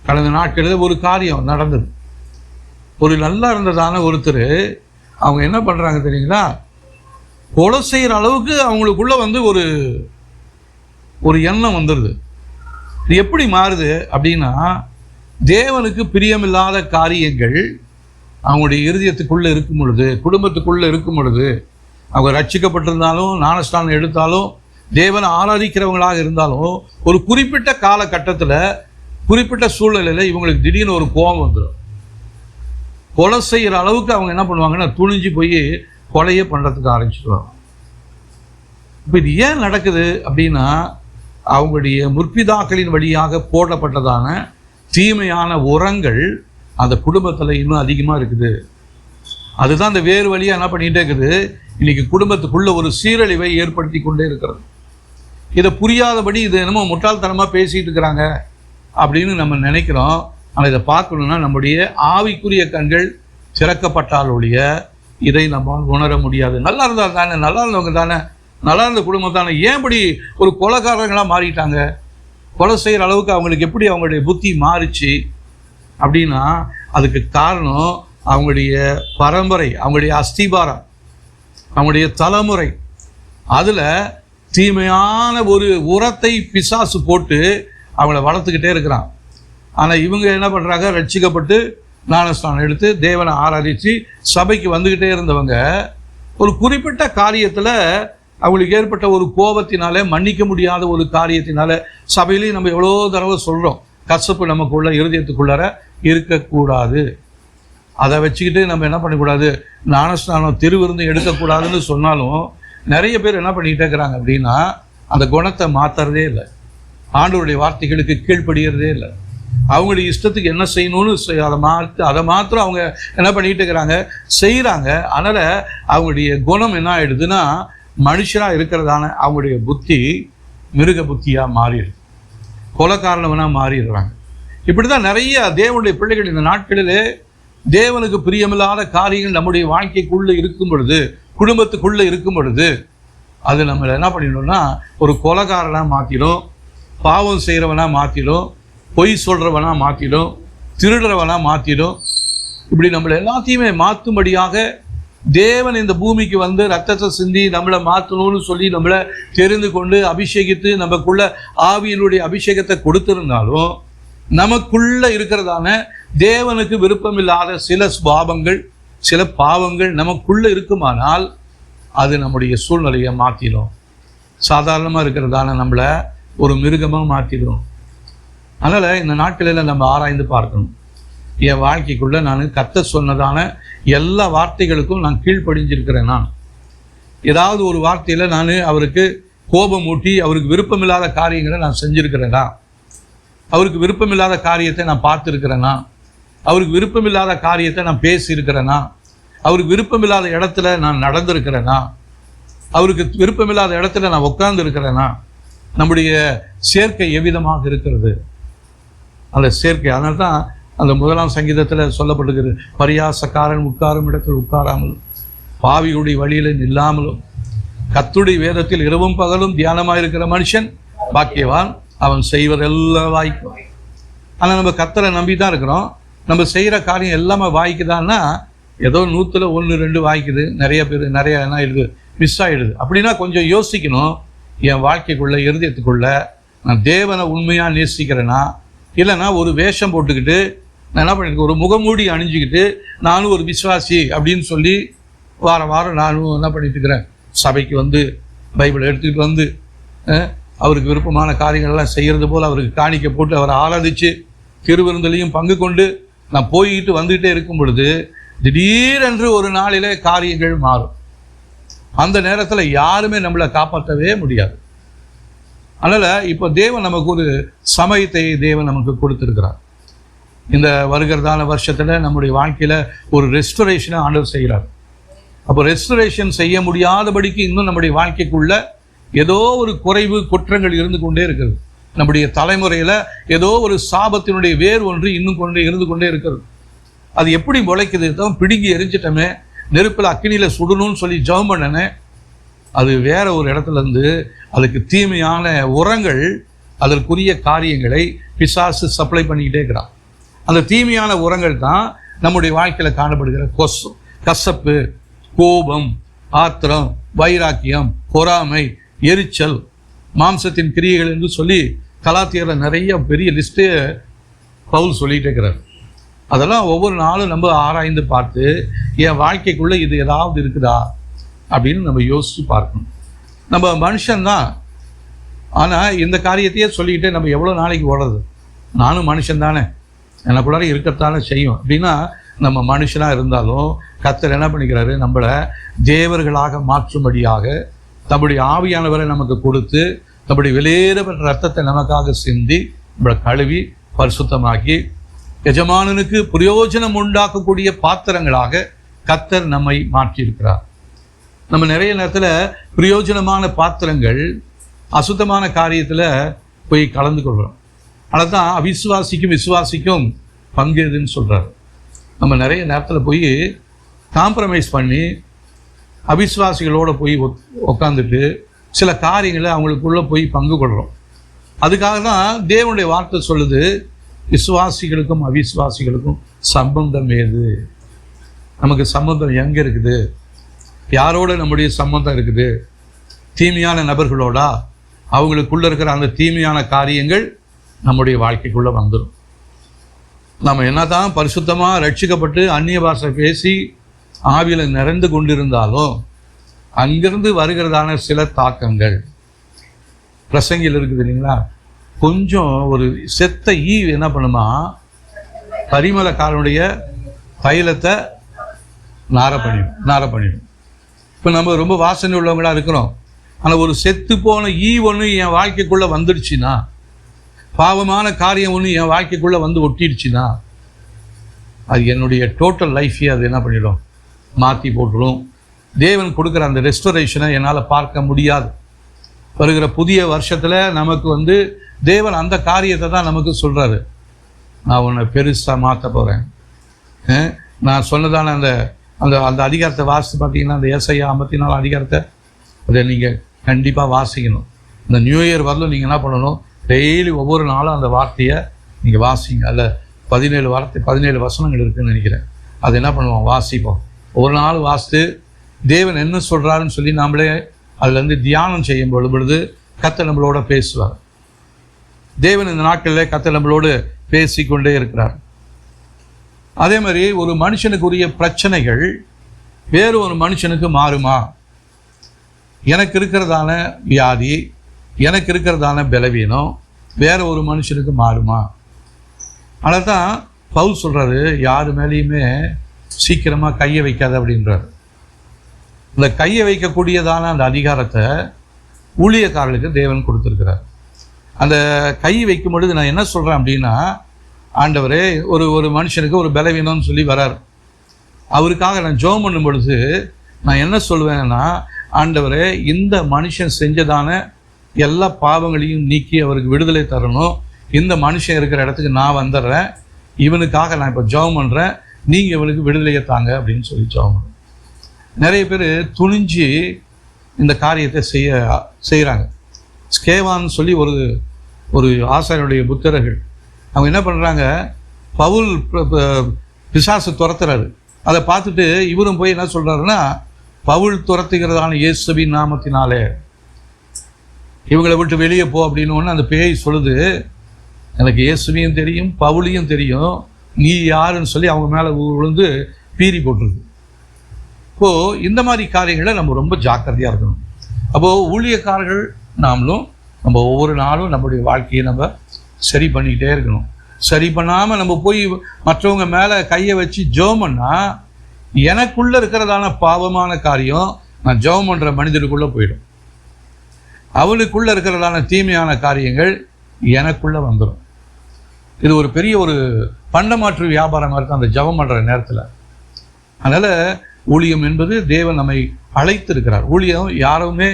கடந்த நாட்களில் ஒரு காரியம் நடந்தது. ஒரு நல்லா இருந்ததான ஒருத்தர் அவங்க என்ன பண்ணுறாங்க தெரியுங்களா? கொலை செய்கிற அளவுக்கு அவங்களுக்குள்ள ஒரு எண்ணம் வந்துடுது. இது எப்படி மாறுது அப்படின்னா, தேவனுக்கு பிரியமில்லாத காரியங்கள் அவங்களுடைய இருதயத்துக்குள்ளே இருக்கும் பொழுது, குடும்பத்துக்குள்ளே இருக்கும் பொழுது, அவங்க ரட்சிக்கப்பட்டிருந்தாலும் ஞானஸ்தானம் எடுத்தாலும் தேவனை ஆராதிக்கிறவங்களாக இருந்தாலும் ஒரு குறிப்பிட்ட காலகட்டத்தில் குறிப்பிட்ட சூழ்நிலையில் இவங்களுக்கு திடீர்னு ஒரு கோபம் வந்துடும். கொலை செய்கிற அளவுக்கு அவங்க என்ன பண்ணுவாங்கன்னா துணிஞ்சு போய் கொலையே பண்ணுறதுக்கு ஆரம்பிச்சிடுவாங்க. இப்போ இது ஏன் நடக்குது அப்படின்னா, அவங்களுடைய முற்பிதாக்களின் வழியாக போடப்பட்டதான தீமையான உரங்கள் அந்த குடும்பத்தில் இன்னும் அதிகமாக இருக்குது. அதுதான் அந்த வேறு வழியாக என்ன பண்ணிகிட்டே இருக்குது, இன்னைக்கு குடும்பத்துக்குள்ள ஒரு சீரழிவை ஏற்படுத்தி கொண்டே இருக்கிறது. இதை புரியாதபடி இது என்னமோ முட்டாள்தனமாக பேசிகிட்டு இருக்கிறாங்க அப்படின்னு நம்ம நினைக்கிறோம். ஆனால் இதை பார்க்கணுன்னா நம்முடைய ஆவிக்குரிய கண்கள் திறக்கப்பட்டால் ஒழிய இதை நம்ம உணர முடியாது. நல்லா இருந்தால் தானே, நல்லா இருந்தவங்க தானே, நல்லா இருந்த குடும்பம் தானே, ஏன் இப்படி ஒரு கொலைகாரங்களாக மாறிட்டாங்க? கொலை செய்கிற அளவுக்கு அவங்களுக்கு எப்படி அவங்களுடைய புத்தி மாறிச்சு அப்படின்னா அதுக்கு காரணம் அவங்களுடைய பரம்பரை, அவங்களுடைய அஸ்திபாரம், அவங்களுடைய தலைமுறை. அதில் தீமையான ஒரு உரத்தை பிசாசு போட்டு அவங்கள வளர்த்துக்கிட்டே இருக்கிறான். ஆனால் இவங்க என்ன பண்ணுறாங்க, ரட்சிக்கப்பட்டு ஞானஸ்நானம் எடுத்து தேவனை ஆராதித்து சபைக்கு வந்துக்கிட்டே இருந்தவங்க ஒரு குறிப்பிட்ட காரியத்தில் அவங்களுக்கு ஏற்பட்ட ஒரு கோபத்தினால, மன்னிக்க முடியாத ஒரு காரியத்தினால, சபையிலையும் நம்ம எவ்வளோ தடவை சொல்கிறோம், கசப்பு நமக்குள்ள இருதயத்துக்குள்ளார இருக்கக்கூடாது. அதை வச்சுக்கிட்டு நம்ம என்ன பண்ணக்கூடாது, ஞானஸ்நானம் திருவிருந்து எடுக்கக்கூடாதுன்னு சொன்னாலும் நிறைய பேர் என்ன பண்ணிக்கிட்டே இருக்கிறாங்க அப்படின்னா அந்த குணத்தை மாற்றுறதே இல்லை, ஆண்டவருடைய வார்த்தைகளுக்கு கீழ்ப்படுகிறதே இல்லை. அவங்களுடைய இஷ்டத்துக்கு என்ன செய்யணும்னு அதை மாத்திரம் அவங்க என்ன பண்ணிக்கிட்டு இருக்கிறாங்க, செய்கிறாங்க. அதனால் அவங்களுடைய குணம் என்ன ஆகிடுதுன்னா மனுஷராக இருக்கிறதான அவங்களுடைய புத்தி மிருக புத்தியாக மாறிடுது, கொலைக்காரணவனாக மாறிடுறாங்க. இப்படி தான் நிறைய தேவனுடைய பிள்ளைகள் இந்த நாட்களிலே தேவனுக்கு பிரியமில்லாத காரியங்கள் நம்முடைய வாழ்க்கைக்குள்ளே இருக்கும் பொழுது, குடும்பத்துக்குள்ளே இருக்கும் பொழுது அது நம்மளை என்ன பண்ணிடணும்னா ஒரு கொலைகாரனாக மாற்றிடும், பாவம் செய்கிறவனாக மாற்றிடும், பொய் சொல்கிறவனாக மாற்றிடும், திருடுறவனாக மாற்றிடும். இப்படி நம்மளை எல்லாத்தையுமே மாற்றும்படியாக தேவன் இந்த பூமிக்கு வந்து ரத்தத்தை சிந்தி நம்மளை மாற்றணும்னு சொல்லி நம்மளை தெரிந்து கொண்டு அபிஷேகித்து நமக்குள்ள ஆவியினுடைய அபிஷேகத்தை கொடுத்திருந்தாலும் நமக்குள்ள இருக்கிறதான தேவனுக்கு விருப்பமில்லாத சில சுபாவங்கள், சில பாவங்கள் நமக்குள்ள இருக்குமானால் அது நம்முடைய சூழ்நிலையை மாற்றிடும். சாதாரணமாக இருக்கிறதான நம்மளை ஒரு மிருகமாக மாற்றிடும். அதனால் இந்த நாட்களில் நம்ம ஆராய்ந்து பார்க்கணும், என் வாழ்க்கைக்குள்ளே நான் கர்த்தர் சொன்னதான எல்லா வார்த்தைகளுக்கும் நான் கீழ்ப்படிஞ்சிருக்கிறேன். நான் ஏதாவது ஒரு வார்த்தையில் நான் அவருக்கு கோபம் ஊட்டி அவருக்கு விருப்பமில்லாத காரியங்களை நான் செஞ்சுருக்கிறேனா, அவருக்கு விருப்பமில்லாத காரியத்தை நான் பார்த்துருக்கிறேனா, அவருக்கு விருப்பமில்லாத காரியத்தை நான் பேசியிருக்கிறேனா, அவருக்கு விருப்பமில்லாத இடத்துல நான் நடந்திருக்கிறேனா, அவருக்கு விருப்பமில்லாத இடத்துல நான் உட்கார்ந்து இருக்கிறேனா, நம்முடைய சேர்க்கை எவ்விதமாக இருக்கிறது அந்த சேர்க்கை. அதனால தான் அந்த 1ஆம் சங்கீதத்தில் சொல்லப்பட்டிருக்கிறது, பரியாசக்காரன் உட்காரும் இடத்தில் உட்காராமலும் பாவிகளுடைய வழியில் நில்லாமலும் கர்த்தருடைய வேதத்தில் இரவும் பகலும் தியானமாக இருக்கிற மனுஷன் பாக்கியவான், அவன் செய்வதெல்லாம் வாய்க்கும். ஆனால் நம்ம கர்த்தரை நம்பி தான் இருக்கிறோம், நம்ம செய்கிற காரியம் எல்லாமே வாய்க்குதான்னா ஏதோ 100ல் 1 2 வாய்க்குது, நிறைய பேர் நிறைய என்ன ஆயிடுது, மிஸ் ஆகிடுது. அப்படின்னா கொஞ்சம் யோசிக்கணும், என் வாழ்க்கைக்குள்ள இருதயத்துக்குள்ள நான் தேவனை உண்மையாக நேசிக்கிறேன்னா, இல்லைன்னா ஒரு வேஷம் போட்டுக்கிட்டு நான் என்ன பண்ணியிருக்கேன், ஒரு முகமூடி அணிஞ்சிக்கிட்டு நானும் ஒரு விசுவாசி அப்படின்னு சொல்லி வாரம் வாரம் நானும் என்ன பண்ணிட்டு இருக்கிறேன், சபைக்கு வந்து பைபிளை எடுத்துக்கிட்டு வந்து அவருக்கு விருப்பமான காரியங்கள்லாம் செய்கிறது போல் அவருக்கு காணிக்க போட்டு அவரை ஆராதித்து திருவிருந்திலையும் பங்கு கொண்டு நான் போய்கிட்டு வந்துக்கிட்டே இருக்கும் பொழுது திடீரென்று ஒரு நாளிலே காரியங்கள் மாறும். அந்த நேரத்தில் யாருமே நம்மளை காப்பாற்றவே முடியாது. அதனால் இப்போ தேவன் நமக்கு ஒரு சமயத்தை தேவன் நமக்கு கொடுத்துருக்கிறார். இந்த வருகிறதான வருஷத்தில் நம்முடைய வாழ்க்கையில் ஒரு ரெஸ்டரேஷனை ஆண்டவர் செய்கிறார். அப்போ ரெஸ்டரேஷன் செய்ய முடியாதபடிக்கு இன்னும் நம்முடைய வாழ்க்கைக்குள்ள ஏதோ ஒரு குறைவு குற்றங்கள் இருந்து கொண்டே இருக்கிறது. நம்முடைய தலைமுறையில் ஏதோ ஒரு சாபத்தினுடைய வேர் ஒன்று இன்னும் இருந்து கொண்டே இருக்கிறது. அது எப்படி முளைக்குது, தான் பிடுங்கி எரிஞ்சிட்டமே, நெருப்பில் அக்கினியில் சுடணும்னு சொல்லி ஜெபம் பண்ணனே, அது வேற ஒரு இடத்துல இருந்து அதுக்கு தீமையான உரங்கள், அதற்குரிய காரியங்களை பிசாசு சப்ளை பண்ணிக்கிட்டே இருக்கிறான். அந்த தீமையான உரங்கள் தான் நம்முடைய வாழ்க்கையில் காணப்படுகிற கசப்பு, கோபம், ஆத்திரம், வைராக்கியம், பொறாமை, எரிச்சல், மாம்சத்தின் கிரியைகள் என்று சொல்லி கலாத்தியரில் நிறைய பெரிய லிஸ்ட்டு பவுல் சொல்லிகிட்டே இருக்கிறார். அதெல்லாம் ஒவ்வொரு நாளும் நம்ம ஆராய்ந்து பார்த்து என் வாழ்க்கைக்குள்ளே இது ஏதாவது இருக்குதா அப்படின்னு நம்ம யோசித்து பார்க்கணும். நம்ம மனுஷன்தான், ஆனால் இந்த காரியத்தையே சொல்லிக்கிட்டே நம்ம எவ்வளோ நாளைக்கு ஓடுறது, நானும் மனுஷன் தானே, எனக்குள்ளார இருக்கத்தானே செய்யும் அப்படின்னா நம்ம மனுஷனாக இருந்தாலும் கர்த்தர் என்ன பண்ணிக்கிறாரு, நம்மளை தேவர்களாக மாற்றும்படியாக தம்முடைய ஆவியானவரை நமக்கு கொடுத்து தம்முடைய வெளியேறப்பட்ட ரத்தத்தை நமக்காக சிந்தி நம்மளை கழுவி பரிசுத்தமாக்கி எஜமானனுக்கு பிரயோஜனம் உண்டாக்கக்கூடிய பாத்திரங்களாக கர்த்தர் நம்மை மாற்றியிருக்கிறார். நம்ம நிறைய நேரத்தில் பிரயோஜனமான பாத்திரங்கள் அசுத்தமான காரியத்தில் போய் கலந்து கொள்கிறோம். ஆனால் தான் அவிசுவாசிக்கும் விசுவாசிக்கும் பங்கு எதுன்னு சொல்கிறார். நம்ம நிறைய நேரத்தில் போய் காம்ப்ரமைஸ் பண்ணி அவிசுவாசிகளோடு போய் உட்காந்துட்டு சில காரியங்களை அவங்களுக்குள்ளே போய் பங்கு கொள்கிறோம். அதுக்காக தான் தேவனுடைய வார்த்தை சொல்லுது, விசுவாசிகளுக்கும் அவிசுவாசிகளுக்கும் சம்பந்தம் ஏது? நமக்கு சம்பந்தம் எங்கே இருக்குது? யாரோட நம்முடைய சம்பந்தம் இருக்குது? தீமையான நபர்களோடா? அவங்களுக்குள்ளே இருக்கிற அந்த தீமையான காரியங்கள் நம்முடைய வாழ்க்கைக்குள்ளே வந்துடும். நம்ம என்ன தான் பரிசுத்தமாக ரட்சிக்கப்பட்டு அந்நிய பாஷை பேசி ஆவியில் நிறைந்து கொண்டிருந்தாலும் அங்கிருந்து வருகிறதான சில தாக்கங்கள் பிரசங்கில் இருக்குது இல்லைங்களா? கொஞ்சம் ஒரு செத்த ஈ என்ன பண்ணுமா, பரிமளக்காரனுடைய தைலத்தை நார பண்ணிடும். இப்போ நம்ம ரொம்ப வாசனை உள்ளவங்களா இருக்கிறோம். ஆனால் ஒரு செத்து போன ஈ ஒன்று என் வாழ்க்கைக்குள்ளே வந்துடுச்சுன்னா, பாவமான காரியம் ஒன்று என் வாழ்க்கைக்குள்ளே வந்து ஒட்டிடுச்சுன்னா, அது என்னுடைய டோட்டல் லைஃபையே அது என்ன பண்ணிடும், மாற்றி போட்டுடும். தேவன் கொடுக்குற அந்த ரெஸ்டோரேஷனை என்னால் பார்க்க முடியாது. வருகிற புதிய வருஷத்தில் நமக்கு தேவன் அந்த காரியத்தை தான் நமக்கு சொல்கிறாரு. நான் உன்னை பெருசாக மாற்ற போகிறேன். நான் சொன்னதான அந்த அந்த அந்த அதிகாரத்தை வாசித்து பார்த்தீங்கன்னா, அந்த ஏசாயா 54 அதிகாரத்தை அதை நீங்கள் கண்டிப்பாக வாசிக்கணும். இந்த நியூ இயர் வரலும் நீங்கள் என்ன பண்ணணும், டெய்லி ஒவ்வொரு நாளும் அந்த வார்த்தையை நீங்கள் வாசிங்க. அதில் 17 வசனங்கள் இருக்குதுன்னு நினைக்கிறேன். அதை என்ன பண்ணுவோம், வாசிப்போம். ஒவ்வொரு நாள் வாசித்து தேவன் என்ன சொல்கிறாருன்னு சொல்லி நாமளே அதுலேருந்து தியானம் செய்யும் பொழுது கர்த்தர் நம்மளோட பேசுவார். தேவன் இந்த நாட்களில் கர்த்தர் நம்மளோடு பேசிக்கொண்டே இருக்கிறார். அதே மாதிரி ஒரு மனுஷனுக்குரிய பிரச்சனைகள் வேறு ஒரு மனுஷனுக்கு மாறுமா? எனக்கு இருக்கிறதான வியாதி, எனக்கு இருக்கிறதான பலவீனம் வேற ஒரு மனுஷனுக்கு மாறுமா? அதனால தான் பவுல் சொல்கிறாரு, யாரு மேலேயுமே சீக்கிரமாக கையை வைக்காத அப்படின்றார். இந்த கையை வைக்கக்கூடியதான அந்த அதிகாரத்தை ஊழியக்காரர்களுக்கு தேவன் கொடுத்துருக்கிறார். அந்த கை வைக்கும் பொழுது நான் என்ன சொல்கிறேன் அப்படின்னா, ஆண்டவரே ஒரு மனுஷனுக்கு ஒரு பலவீனம்னு சொல்லி வரார். அவருக்காக நான் ஜெபம் பண்ணும் பொழுது நான் என்ன சொல்வேன்னா, ஆண்டவரே இந்த மனுஷன் செஞ்சதான எல்லா பாவங்களையும் நீக்கி அவருக்கு விடுதலை தரணும். இந்த மனுஷன் இருக்கிற இடத்துக்கு நான் வந்துடுறேன், இவனுக்காக நான் இப்போ ஜெபம் பண்ணுறேன், நீங்கள் இவனுக்கு விடுதலையை தாங்க அப்படின்னு சொல்லி ஜெபம் பண்ணுறேன். நிறைய பேர் துணிஞ்சு இந்த காரியத்தை செய்கிறாங்க. ஸ்கேவான்னு சொல்லி ஒரு ஆசாரியனுடைய புத்திரர்கள் அவங்க என்ன பண்ணுறாங்க, பவுல் பிசாசு துரத்துறாரு. அதை பார்த்துட்டு இவரும் போய் என்ன சொல்கிறாருன்னா, பவுல் துரத்துகிறதான இயேசுவின் நாமத்தினாலே இவங்களை விட்டு வெளியே போ அப்படின்னு ஒன்று அந்த பேய் சொல்லுது, எனக்கு இயேசுவையும் தெரியும் பவுலையும் தெரியும், நீ யாருன்னு சொல்லி அவங்க மேலே விழுந்து பீறி போட்டுருது. இப்போது இந்த மாதிரி காரியங்களை நம்ம ரொம்ப ஜாக்கிரதையாக இருக்கணும். அப்போது ஊழியக்காரர்கள் நாமளும் நம்ம ஒவ்வொரு நாளும் நம்முடைய வாழ்க்கையை நம்ம சரி பண்ணிக்கிட்டே இருக்கணும். சரி பண்ணாமல் நம்ம போய் மற்றவங்க மேலே கையை வச்சு ஜெபம் பண்ணால் எனக்குள்ளே இருக்கிறதான பாவமான காரியம் நான் ஜெபம் பண்ணுற மனிதனுக்குள்ளே போயிடும். அவனுக்குள்ளே இருக்கிறதான தீமையான காரியங்கள் எனக்குள்ளே வந்துடும். இது ஒரு பெரிய ஒரு பண்டமாற்று வியாபாரமாக இருக்கும் அந்த ஜெபம் பண்ணுற நேரத்தில். அதனால் ஊழியம் என்பது தேவன் நம்மை அழைத்திருக்கிறார். ஊழியம் யாருமே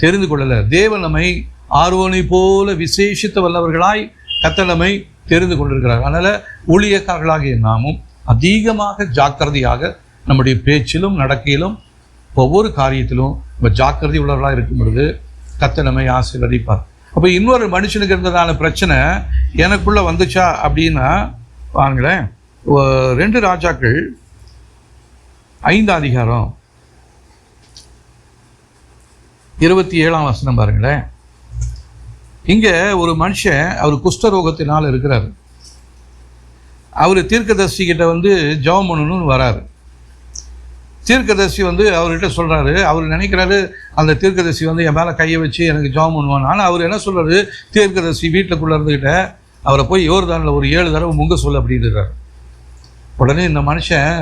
தெரிந்து கொள்ளலை. தேவன் நம்மை ஆர்வனை போல விசேஷித்த வல்லவர்களாய் கர்த்தர் நம்மை தெரிந்து கொண்டிருக்கிறார். அதனால் ஊழியக்காரர்களாகிய நாமும் அதிகமாக ஜாக்கிரதையாக நம்முடைய பேச்சிலும் நடக்கையிலும் ஒவ்வொரு காரியத்திலும் நம்ம ஜாக்கிரதை உள்ளவர்களாக இருக்கும் பொழுது கர்த்தர் நம்மை ஆசீர்வதிப்பார். அப்போ இன்னொரு மனுஷனுக்கு இருந்ததான பிரச்சனை எனக்குள்ளே வந்துச்சா அப்படின்னா பாருங்களேன், 2 ராஜாக்கள் 5 அதிகாரம் 27ஆம் வசனம் பாருங்களேன். இங்கே ஒரு மனுஷன் அவர் குஷ்டரோகத்தினால் இருக்கிறார். அவர் தீர்க்கதரிசி கிட்ட ஜெபம் பண்ணணும்னு வராரு. தீர்க்கதரிசி அவர்கிட்ட சொல்கிறாரு, அவர் நினைக்கிறாரு அந்த தீர்க்கதரிசி என் மேலே கையை வச்சு எனக்கு ஜெபம் பண்ணுவான். ஆனால் அவர் என்ன சொல்கிறாரு, தீர்க்கதரிசி வீட்டுக்குள்ளே இருந்துக்கிட்ட அவரை போய் யோர்தானில் ஒரு 7 தடவை முங்க சொல்ல அப்படின்றார். உடனே இந்த மனுஷன்,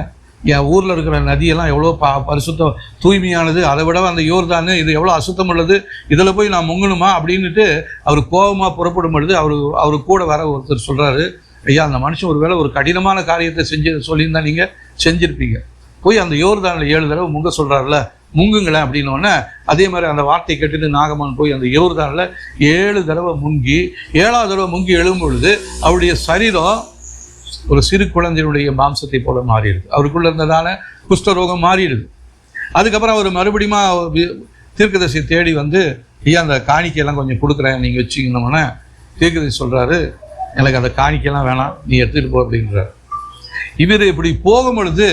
என் ஊரில் இருக்கிற நதியெல்லாம் எவ்வளோ பரிசுத்தம் தூய்மையானது, அதை விட அந்த யோர்தான் இது எவ்வளோ அசுத்தம் உள்ளது, இதில் போய் நான் முங்கணுமா அப்படின்ட்டு அவர் கோபமாக புறப்படும் பொழுது அவர் கூட வர ஒருத்தர் சொல்கிறாரு, ஐயா அந்த மனுஷன் ஒருவேளை ஒரு கடினமான காரியத்தை சொல்லியிருந்தா நீங்கள் செஞ்சுருப்பீங்க. போய் அந்த யோர்தானில் 7 தடவை முங்க சொல்கிறாருல, முங்குங்களேன் அப்படின்னோடனே அதே மாதிரி அந்த வார்த்தை கேட்டுட்டு நாகமான் போய் அந்த யோர்தானில் 7 தடவை முங்கி 7ஆவது தடவை முங்கி எழும் பொழுது அவருடைய சரீரம் ஒரு சிறு குழந்தையினுடைய மாம்சத்தை போல மாறிடுது. அவருக்குள்ள இருந்ததான குஷ்டரோகம் மாறிடுது. அதுக்கப்புறம் அவர் மறுபடியும் தீர்க்கதரிசி தேடி வந்து, ஐயா அந்த காணிக்கையெல்லாம் கொஞ்சம் கொடுக்குறேன் நீங்கள் வச்சுக்கணும்னா, தீர்க்கதரிசி சொல்கிறாரு, எனக்கு அந்த காணிக்கையெல்லாம் வேணாம், நீ எடுத்துகிட்டு போ அப்படின்றார். இவர் இப்படி போகும் பொழுது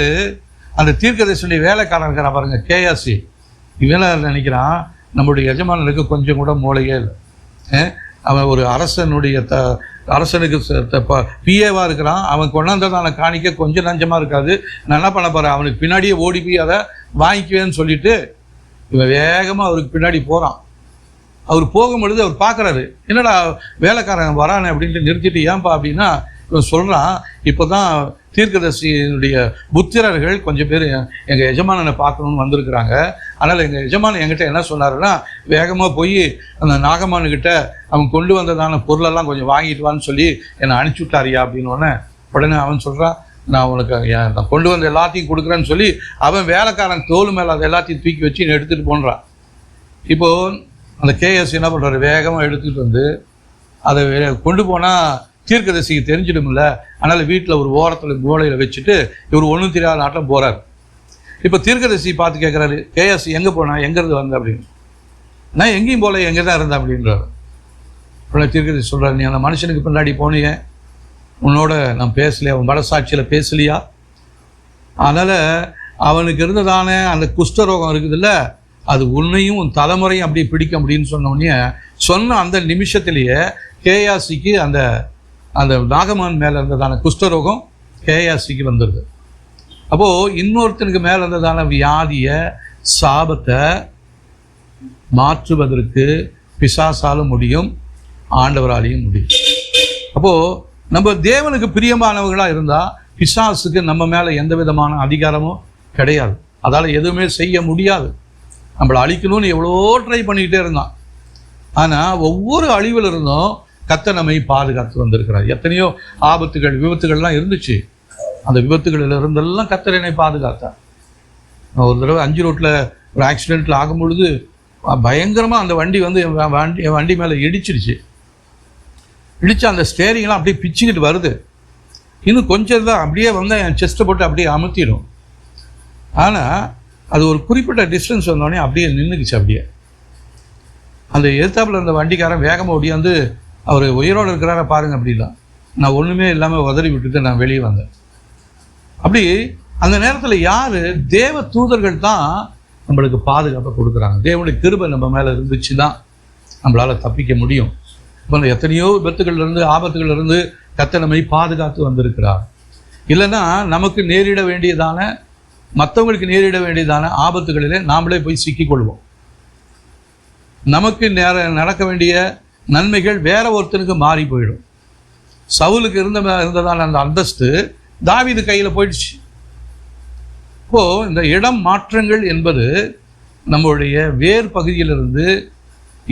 அந்த தீர்க்கதரிசியுடைய வேலைக்காரன் இருக்கிறான் பாருங்க, கேயாசி, இவனை நினைக்கிறான் நம்முடைய எஜமானனுக்கு கொஞ்சம் கூட மூளையே இல்லை. அவன் ஒரு அரசனுக்கு பிஏவாக இருக்கிறான். அவன் கொண்டாந்ததான காணிக்க கொஞ்சம் நஞ்சமாக இருக்காது. நான் என்ன பண்ண போகிறேன், அவனுக்கு பின்னாடியே ஓடி போய் அதை வாங்கிக்குவேன்னு சொல்லிட்டு இவன் வேகமாக அவருக்கு பின்னாடி போகிறான். அவர் போகும்பொழுது அவர் பார்க்குறாரு, என்னடா வேலைக்காரன் வரானே அப்படின்ட்டு நிறுத்திட்டு, ஏன்பா அப்படின்னா இவன் சொல்கிறான், இப்போ தான் தீர்க்கதரிசியினுடைய புத்திரர்கள் கொஞ்சம் பேர் எங்கள் எஜமானனை பார்க்கணுன்னு வந்திருக்கிறாங்க. அதனால் எங்கள் எஜமானன் என்கிட்ட என்ன சொன்னாருன்னா, வேகமாக போய் அந்த நாகமானுக்கிட்ட அவன் கொண்டு வந்ததான பொருளெல்லாம் கொஞ்சம் வாங்கிட்டு வான்னு சொல்லி என்னை அனுப்பிச்சி விட்டாரியா அப்படின்னோடனே உடனே அவன் சொல்கிறான், நான் உனக்கு நான் கொண்டு வந்த எல்லாத்தையும் கொடுக்குறேன்னு சொல்லி அவன் வேலைக்காரன் தோல் மேலே அதை எல்லாத்தையும் தூக்கி வச்சு என்னை எடுத்துகிட்டு போன்றான். இப்போது அந்த கேஎஸ் என்ன பண்ணுறாரு, வேகமாக எடுத்துகிட்டு வந்து அதை கொண்டு போனால் தீர்க்கதரிசிக்கு தெரிஞ்சிடும்ல. அதனால் வீட்டில் ஒரு ஓரத்தில் மூலையில் வச்சுட்டு இவர் ஒன்றும் தெரியாத நாட்டில் போகிறார். இப்போ தீர்க்கதரிசி பார்த்து கேட்குறாரு, கேஎஸ் எங்கே போனா, எங்கேருந்து வந்த அப்படின்னு. நான் எங்கேயும் போல, எங்கே தான் இருந்தேன் அப்படின்றார். உடனே தீர்க்கதரிசி சொல்கிறார், நீ அந்த மனுஷனுக்கு பின்னாடி போனீங்க, உன்னோட நான் பேசலையா, அவன் மனசாட்சியில் பேசலையா? அதனால் அவனுக்கு இருந்ததான அந்த குஷ்டரோகம் இருக்குதுல்ல, அது உன்னையும் உன் தலைமுறையும் அப்படியே பிடிக்கும் அப்படின்னு சொன்னோடனே சொன்ன அந்த நிமிஷத்துலேயே கேயாசிக்கு அந்த அந்த நாகமான் மேலே இருந்ததான குஷ்டரோகம் கேயாசிக்கு வந்துடுது. அப்போது இன்னொருத்தனுக்கு மேலே இருந்ததான வியாதியை சாபத்தை மாற்றுவதற்கு பிசாசாலும் முடியும், ஆண்டவராலையும் முடியும். அப்போது நம்ம தேவனுக்கு பிரியமானவர்களாக இருந்தால் பிசாசுக்கு நம்ம மேலே எந்த விதமான அதிகாரமும் கிடையாது. அதால் எதுவுமே செய்ய முடியாது. நம்மளை அழிக்கணும்னு எவ்வளோ ட்ரை பண்ணிக்கிட்டே இருந்தான். ஆனால் ஒவ்வொரு அழிவில் இருந்தும் கர்த்தர் நம்மை பாதுகாத்து வந்திருக்கிறார். எத்தனையோ ஆபத்துகள் விபத்துகள்லாம் இருந்துச்சு. அந்த விபத்துகளில் இருந்தெல்லாம் கர்த்தர் என்னை பாதுகாத்தார். ஒரு தடவை 5 ரோட்டில் ஒரு ஆக்சிடெண்ட்டில் ஆகும் பொழுது பயங்கரமாக அந்த வண்டி வந்து என் வண்டி மேலே இடிச்சிருச்சு. இடித்து அந்த ஸ்டேரிங்லாம் அப்படியே பிச்சுக்கிட்டு வருது. இன்னும் கொஞ்சம் தான் அப்படியே வந்து என் செஸ்ட்டை போட்டு அப்படியே அமுத்திடும். ஆனால் அது ஒரு குறிப்பிட்ட டிஸ்டன்ஸ் வந்தோடனே அப்படியே நின்றுக்குச்சு. அப்படியே அந்த எதிர்த்தாப்பில் இருந்த வண்டிக்காரன் வேகமாக ஓடியாந்து, அவர் உயிரோடு இருக்கிறார பாருங்க அப்படிலாம். நான் ஒன்றுமே இல்லாமல் உதறி விட்டுட்டு நான் வெளியே வந்தேன். அப்படி அந்த நேரத்தில் யார், தேவ தூதர்கள் தான் நம்மளுக்கு பாதுகாப்பை கொடுக்குறாங்க. தேவனுடைய கிருபை நம்ம மேலே இருந்துச்சு தான் நம்மளால் தப்பிக்க முடியும். இப்போ எத்தனையோ விபத்துகள்லேருந்து ஆபத்துகள்லேருந்து கர்த்தர் நம்மை பாதுகாத்து வந்திருக்கிறார். இல்லைன்னா நமக்கு நேரிட வேண்டியதான, மற்றவங்களுக்கு நேரிட வேண்டியதான ஆபத்துகளிலே நாமளே போய் சிக்கிக்கொள்வோம். நமக்கு நடக்க வேண்டிய நன்மைகள் வேற ஒருத்தனுக்கு மாறி போயிடும். சவுலுக்கு இருந்ததான அந்த அந்தஸ்து தாவீது கையில் போயிடுச்சு. இப்போது இந்த இடம் மாற்றங்கள் என்பது நம்மளுடைய வேர் பகுதியிலிருந்து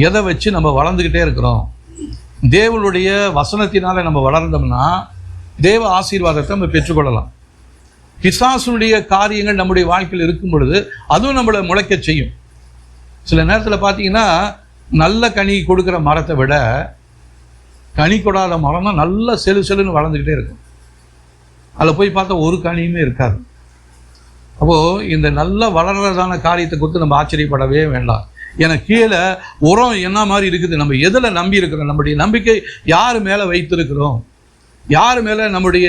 எதை வச்சு நம்ம வளர்ந்துக்கிட்டே இருக்கிறோம். தேவனுடைய வசனத்தினால நம்ம வளர்ந்தோம்னா தேவ ஆசீர்வாதத்தை நம்ம பெற்றுக்கொள்ளலாம். பிசாசுடைய காரியங்கள் நம்முடைய வாழ்க்கையில் இருக்கும் பொழுது அதுவும் நம்மளை முளைக்க செய்யும். சில நேரத்தில் பார்த்தீங்கன்னா நல்ல கனி கொடுக்குற மரத்தை விட கனி கொடாத மரம் தான் நல்ல செலுன்னு வளர்ந்துக்கிட்டே இருக்கும். அதில் போய் பார்த்தா ஒரு கனியுமே இருக்காது. அப்போது இந்த நல்ல வளர்கிறதான காரியத்தை கொடுத்து நம்ம ஆச்சரியப்படவே வேண்டாம். ஏன்னா கீழே உரம் என்ன மாதிரி இருக்குது, நம்ம எதில் நம்பி இருக்கிறோம், நம்முடைய நம்பிக்கை யார் மேலே வைத்திருக்கிறோம், யார் மேலே நம்முடைய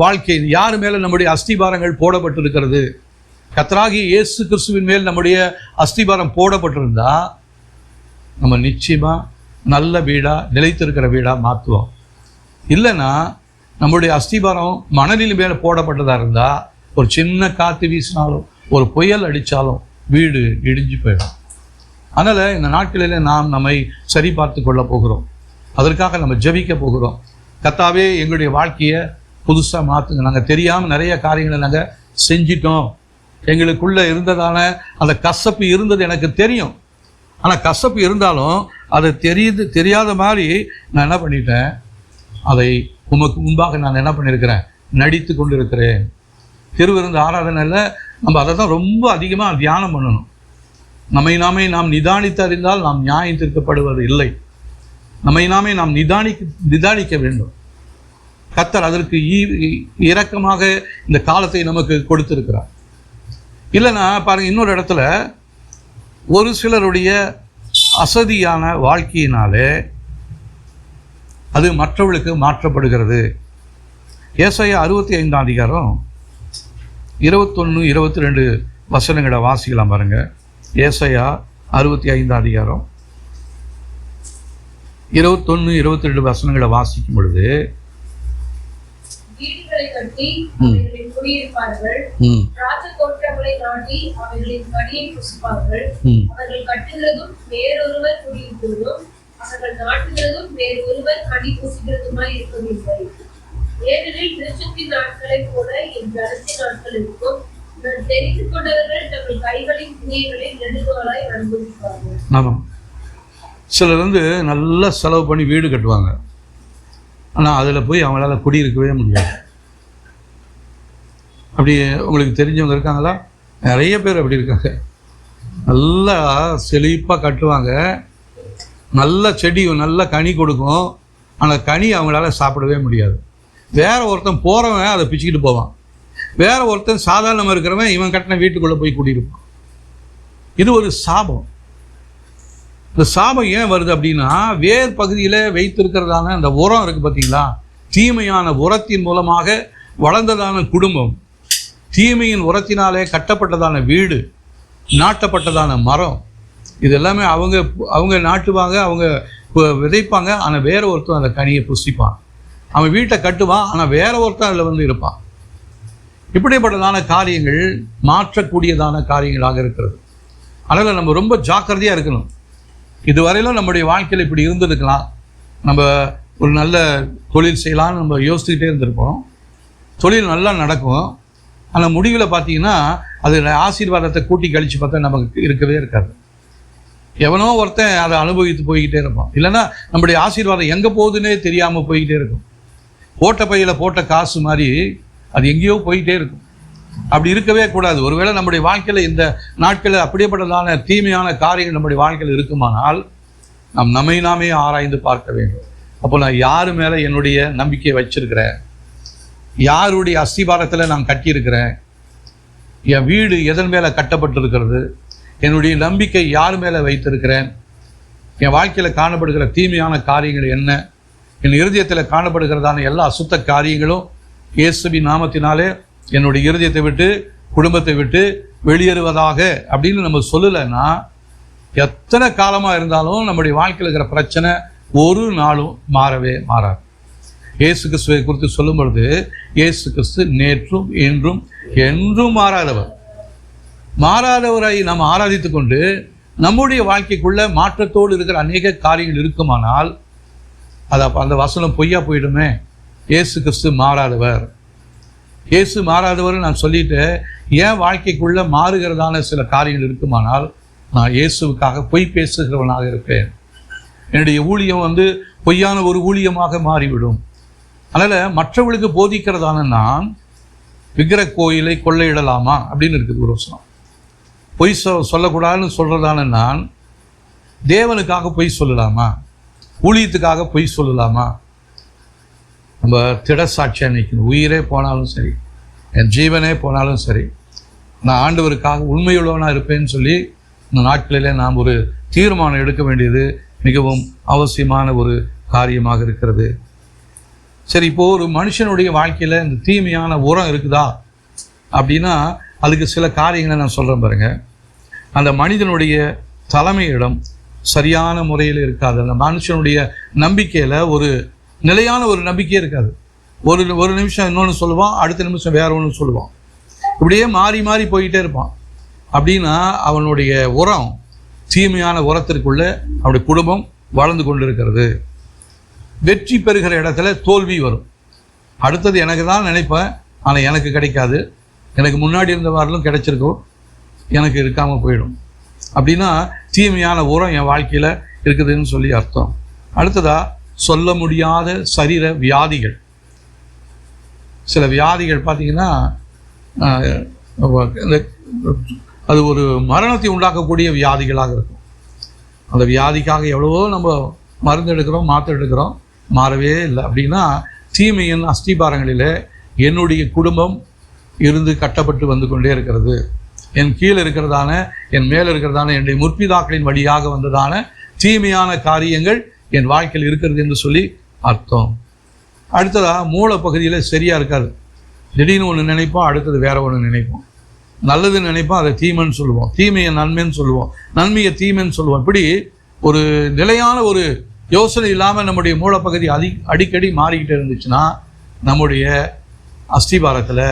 வாழ்க்கை, யார் மேலே நம்முடைய அஸ்திபாரங்கள் போடப்பட்டிருக்கிறது. கர்த்தராகிய இயேசு கிறிஸ்துவின் மேல் நம்முடைய அஸ்திபாரம் போடப்பட்டிருந்தா நம்ம நிச்சயமாக நல்ல வீடாக நிலைத்திருக்கிற வீடாக மாற்றுவோம். இல்லைன்னா நம்முடைய அஸ்திபாரம் மணலின் மேலே போடப்பட்டதாக இருந்தால் ஒரு சின்ன காற்று வீசினாலும் ஒரு புயல் அடித்தாலும் வீடு இடிஞ்சு போயிடும். அதனால் இந்த நாட்களில் நாம் நம்மை சரி பார்த்து கொள்ள போகிறோம். அதற்காக நம்ம ஜெபிக்க போகிறோம். கர்த்தாவே எங்களுடைய வாழ்க்கையை புதுசாக மாற்றுங்க. நாங்கள் தெரியாமல் நிறைய காரியங்களை நாங்கள் செஞ்சிட்டோம். எங்களுக்குள்ளே இருந்ததான அந்த கசப்பு இருந்தது எனக்கு தெரியும். ஆனால் கசப்பு இருந்தாலும் அதை தெரியாத மாதிரி நான் என்ன பண்ணிட்டேன், அதை உமக்கு முன்பாக நான் என்ன பண்ணியிருக்கிறேன், நடித்து கொண்டிருக்கிறேன். திருவிருந்து ஆராதனையில் நம்ம அதை தான் ரொம்ப அதிகமாக தியானம் பண்ணணும். நம்மை நாமே நாம் நிதானித்து அறிந்தால் நாம் நியாயம் தீர்க்கப்படுவது இல்லை. நம்மை நாமே நாம் நிதானிக்க வேண்டும். கர்த்தர் அதற்கு இரக்கமாக இந்த காலத்தை நமக்கு கொடுத்திருக்கிறார். இல்லைன்னா பாருங்க, இன்னொரு இடத்துல ஒரு சிலருடைய அசதியான வாழ்க்கையினாலே அது மற்றவர்களுக்கு மாற்றப்படுகிறது. ஏசாயா 65 அதிகாரம் 21, 22 வசனங்களை வாசிக்கலாம் பாருங்க. ஏசாயா 65 அதிகாரம் 21, 22 வசனங்களை வாசிக்கும் பொழுது, வீடுகளை கட்டி அவைகளில் குடியிருப்பார்கள், ராஜதோட்டங்களை நாட்டி அவைகளின் கனியை புசிப்பார்கள். அவர்கள் கட்டுகிறதும் வேறொருவர் குடியிருக்கிறதும், அவர்கள் நாட்டுகிறதும் வேறொருவர் கனி புசிக்கிறதுமாய் இருக்கவில்லை. ஏனெனில் திருச்சத்தின் நாட்களைப் போல என் ஜனத்தின் நாட்கள் இருக்கும். நான் தெரிந்து கொண்டவர்கள் தங்கள் கைகளின் கிரியைகளை நெடுநாளாய் அனுபவிப்பார்கள். ஆமாம், சிலர் நல்லா செலவு பண்ணி வீடு கட்டுவாங்க, ஆனால் அதில் போய் அவங்களால குடியிருக்கவே முடியாது. அப்படி உங்களுக்கு தெரிஞ்சவங்க இருக்காங்களா? நிறைய பேர் அப்படி இருக்காங்க. நல்லா செழிப்பாக கட்டுவாங்க, நல்ல செடி நல்ல கனி கொடுக்கும், ஆனால் கனி அவங்களால சாப்பிடவே முடியாது. வேற ஒருத்தன் போகிறவன் அதை பிச்சுக்கிட்டு போவான், வேற ஒருத்தன் சாதாரணமாக இருக்கிறவன் இவன் கட்டின வீட்டுக்குள்ளே போய் குடியிருப்பான். இது ஒரு சாபம். இந்த சாபம் ஏன் வருது அப்படின்னா, வேர் பகுதியில் வைத்திருக்கிறதான அந்த உரம் இருக்குது பார்த்தீங்களா, தீமையான உரத்தின் மூலமாக வளர்ந்ததான குடும்பம், தீமையின் உரத்தினாலே கட்டப்பட்டதான வீடு, நாட்டப்பட்டதான மரம், இது எல்லாமே அவங்க நாட்டுவாங்க, அவங்க விதைப்பாங்க. ஆனால் வேற ஒருத்தன் அந்த கனியை புசிப்பான். அவன் வீட்டை கட்டுவான், ஆனால் வேற ஒருத்தன் அதில் இருப்பான். இப்படிப்பட்டதான காரியங்கள் மாற்றக்கூடியதான காரியங்களாக இருக்கிறது. அதனால் நம்ம ரொம்ப ஜாக்கிரதையாக இருக்கணும். இதுவரையிலும் நம்முடைய வாழ்க்கையில் இப்படி இருந்திருக்கலாம், நம்ம ஒரு நல்ல தொழில் செய்யலான்னு நம்ம யோசிச்சுக்கிட்டே இருந்திருப்போம், தொழில் நல்லா நடக்கும். ஆனால் முடிவில் பார்த்தீங்கன்னா அது ஆசீர்வாதத்தை கூட்டி கழித்து பார்த்தா நமக்கு இருக்கவே இருக்காது. எவனோ ஒருத்தன் அதை அனுபவித்து போய்கிட்டே இருப்பான். இல்லைன்னா நம்முடைய ஆசீர்வாதம் எங்கே போகுதுன்னே தெரியாமல் போய்கிட்டே இருக்கும். போட்ட பையில் போட்ட காசு மாதிரி அது எங்கேயோ போய்கிட்டே இருக்கும். அப்படி இருக்கவே கூடாது. ஒருவேளை நம்முடைய வாழ்க்கையில் இந்த நாட்களில் அப்படியேப்பட்டதான தீமையான காரியங்கள் நம்முடைய வாழ்க்கையில் இருக்குமானால் நாம் நம்மை நாமே ஆராய்ந்து பார்க்க வேண்டும். அப்போ நான் யார் மேலே என்னுடைய நம்பிக்கையை வச்சிருக்கிறேன், யாருடைய அஸ்திபாரத்தில் நான் கட்டியிருக்கிறேன், என் வீடு எதன் மேலே கட்டப்பட்டிருக்கிறது, என்னுடைய நம்பிக்கை யார் மேலே வைத்திருக்கிறேன், என் வாழ்க்கையில் காணப்படுகிற தீமையான காரியங்கள் என்ன, என் இருதயத்தில் காணப்படுகிறதான எல்லா அசுத்த காரியங்களும் இயேசுவின் நாமத்தினாலே என்னுடைய இருதயத்தை விட்டு குடும்பத்தை விட்டு வெளியேறுவதாக அப்படின்னு நம்ம சொல்லலைன்னா, எத்தனை காலமாக இருந்தாலும் நம்முடைய வாழ்க்கையில் இருக்கிற பிரச்சனை ஒரு நாளும் மாறவே மாறாது. இயேசு கிறிஸ்துவை குறித்து சொல்லும் பொழுது, இயேசு கிறிஸ்து நேற்றும் இன்றும் என்றும் மாறாதவரை நாம் ஆராதித்து கொண்டு நம்முடைய வாழ்க்கைக்குள்ள மாற்றத்தோடு இருக்கிற அநேக காரியங்கள் இருக்குமானால் அது அந்த வசனம் பொய்யா போயிடுமே. இயேசு கிறிஸ்து மாறாதவர், இயேசு மாறாதவர் நான் சொல்லிட்டு என் வாழ்க்கைக்குள்ள மாறுகிறதான சில காரியங்கள் இருக்குமானால் நான் இயேசுவுக்காக பொய் பேசுகிறவனாக இருப்பேன். என்னுடைய ஊழியம் பொய்யான ஒரு ஊழியமாக மாறிவிடும். அதனால் மற்றவர்களுக்கு போதிக்கிறதான நான் விக்கிரக கோயிலை கொள்ளையிடலாமா அப்படின்னு இருக்குது ஒரு வசனம். பொய் சொல்லக்கூடாதுன்னு சொல்கிறதான நான் தேவனுக்காக பொய் சொல்லலாமா, ஊழியத்துக்காக பொய் சொல்லலாமா? நம்ம திடசாட்சியாக நிற்கணும். உயிரே போனாலும் சரி, என் ஜீவனே போனாலும் சரி, நான் ஆண்டவருக்காக உண்மையுள்ளவனாக இருப்பேன்னு சொல்லி இந்த நாட்களிலே நாம் ஒரு தீர்மானம் எடுக்க வேண்டியது மிகவும் அவசியமான ஒரு காரியமாக இருக்கிறது. சரி, இப்போது ஒரு மனுஷனுடைய வாழ்க்கையில் இந்த தீமையான உரம் இருக்குதா அப்படின்னா அதுக்கு சில காரியங்களை நான் சொல்கிறேன் பாருங்க. அந்த மனிதனுடைய தலைமையிடம் சரியான முறையில் இருக்காது. அந்த மனுஷனுடைய நம்பிக்கையில் ஒரு நிலையான ஒரு நம்பிக்கையே இருக்காது. ஒரு நிமிஷம் இன்னொன்று சொல்லுவான், அடுத்த நிமிஷம் வேற ஒன்று சொல்லுவான், இப்படியே மாறி மாறி போய்கிட்டே இருப்பான். அப்படின்னா அவனுடைய உரம் தீமையான உரத்திற்குள்ள அவனுடைய குடும்பம் வளர்ந்து கொண்டு இருக்கிறது. வெற்றி பெறுகிற இடத்துல தோல்வி வரும். அடுத்தது எனக்கு தான் நினைப்பேன், ஆனால் எனக்கு கிடைக்காது, எனக்கு முன்னாடி இருந்தவாரிலும் கிடைச்சிருக்கும், எனக்கு இருக்காமல் போயிடும். அப்படின்னா தீமையான உரம் என் வாழ்க்கையில் இருக்குதுன்னு சொல்லி அர்த்தம். அடுத்ததா சொல்ல முடியாத சரீர வியாதிகள். சில வியாதிகள் பார்த்தீங்கன்னா அது ஒரு மரணத்தை உண்டாக்கக்கூடிய வியாதிகளாக இருக்கும். அந்த வியாதிக்காக எவ்வளவோ நம்ம மருந்து எடுக்கிறோம், மாத்திரை எடுக்கிறோம், மாறவே இல்லை. அப்படின்னா தீமையின் அஸ்திபாரங்களிலே என்னுடைய குடும்பம் இருந்து கட்டப்பட்டு வந்து கொண்டே இருக்கிறது. என் கீழே இருக்கிறதான, என் மேலே இருக்கிறதான, என்னுடைய முற்பிதாக்களின் வழியாக வந்ததான தீமையான காரியங்கள் என் வாழ்க்கையில் இருக்கிறது என்று சொல்லி அர்த்தம். அடுத்ததாக மூளை பகுதியில் சரியாக இருக்காது. திடீர்னு ஒன்று நினைப்போம், அடுத்தது வேற ஒன்று நினைப்போம். நல்லது நினைப்போம், அதை தீமைன்னு சொல்லுவோம். தீமையை நன்மைன்னு சொல்லுவோம், நன்மையை தீமைன்னு சொல்லுவோம். இப்படி ஒரு நிலையான ஒரு யோசனை இல்லாமல் நம்முடைய மூளைப்பகுதி அடிக்கடி மாறிக்கிட்டே இருந்துச்சுன்னா நம்முடைய அஸ்திபாரத்தில்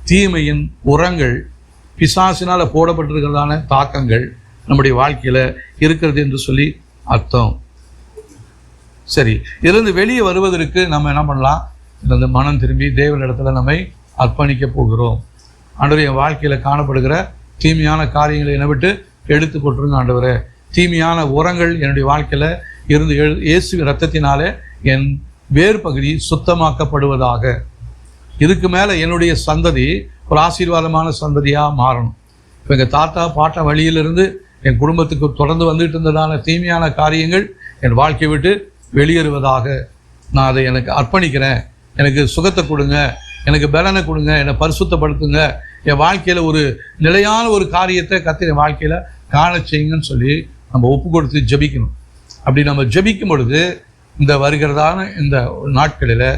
தீமையின் உரங்கள், பிசாசினால் போடப்பட்டிருக்கிறதான தாக்கங்கள் நம்முடைய வாழ்க்கையில் இருக்கிறது என்று சொல்லி அர்த்தம். சரி, இதிலிருந்து வெளியே வருவதற்கு நம்ம என்ன பண்ணலாம்? இந்த மனம் திரும்பி தேவனிடத்தில் நம்மை அர்ப்பணிக்க போகிறோம். ஆண்டவரே, என் வாழ்க்கையில் காணப்படுகிற தீமையான காரியங்களை என்னை விட்டு எடுத்து போட்டுருங்க ஆண்டவரே. தீமையான உரங்கள் என்னுடைய வாழ்க்கையில் இருந்து இயேசு இரத்தத்தினாலே என் வேறு பகுதி சுத்தமாக்கப்படுவதாக. இதுக்கு மேலே என்னுடைய சந்ததி ஒரு ஆசீர்வாதமான சந்ததியாக மாறணும். இப்போ எங்கள் தாத்தா பாட்ட வழியிலிருந்து என் குடும்பத்துக்கு தொடர்ந்து வந்துட்டு இருந்ததான தீமையான காரியங்கள் என் வாழ்க்கையை விட்டு வெளியேறுவதாக. நான் அதை எனக்கு அர்ப்பணிக்கிறேன். எனக்கு சுகத்தை கொடுங்க, எனக்கு பலனை கொடுங்க, என்னை பரிசுத்தப்படுத்துங்க, என் வாழ்க்கையில் ஒரு நிலையான ஒரு காரியத்தை கர்த்தர் என் வாழ்க்கையில் காண செய்யுங்கன்னு சொல்லி நம்ம ஒப்பு கொடுத்து ஜெபிக்கணும். அப்படி நம்ம ஜெபிக்கும் பொழுது இந்த வருகிறதான இந்த நாட்களில்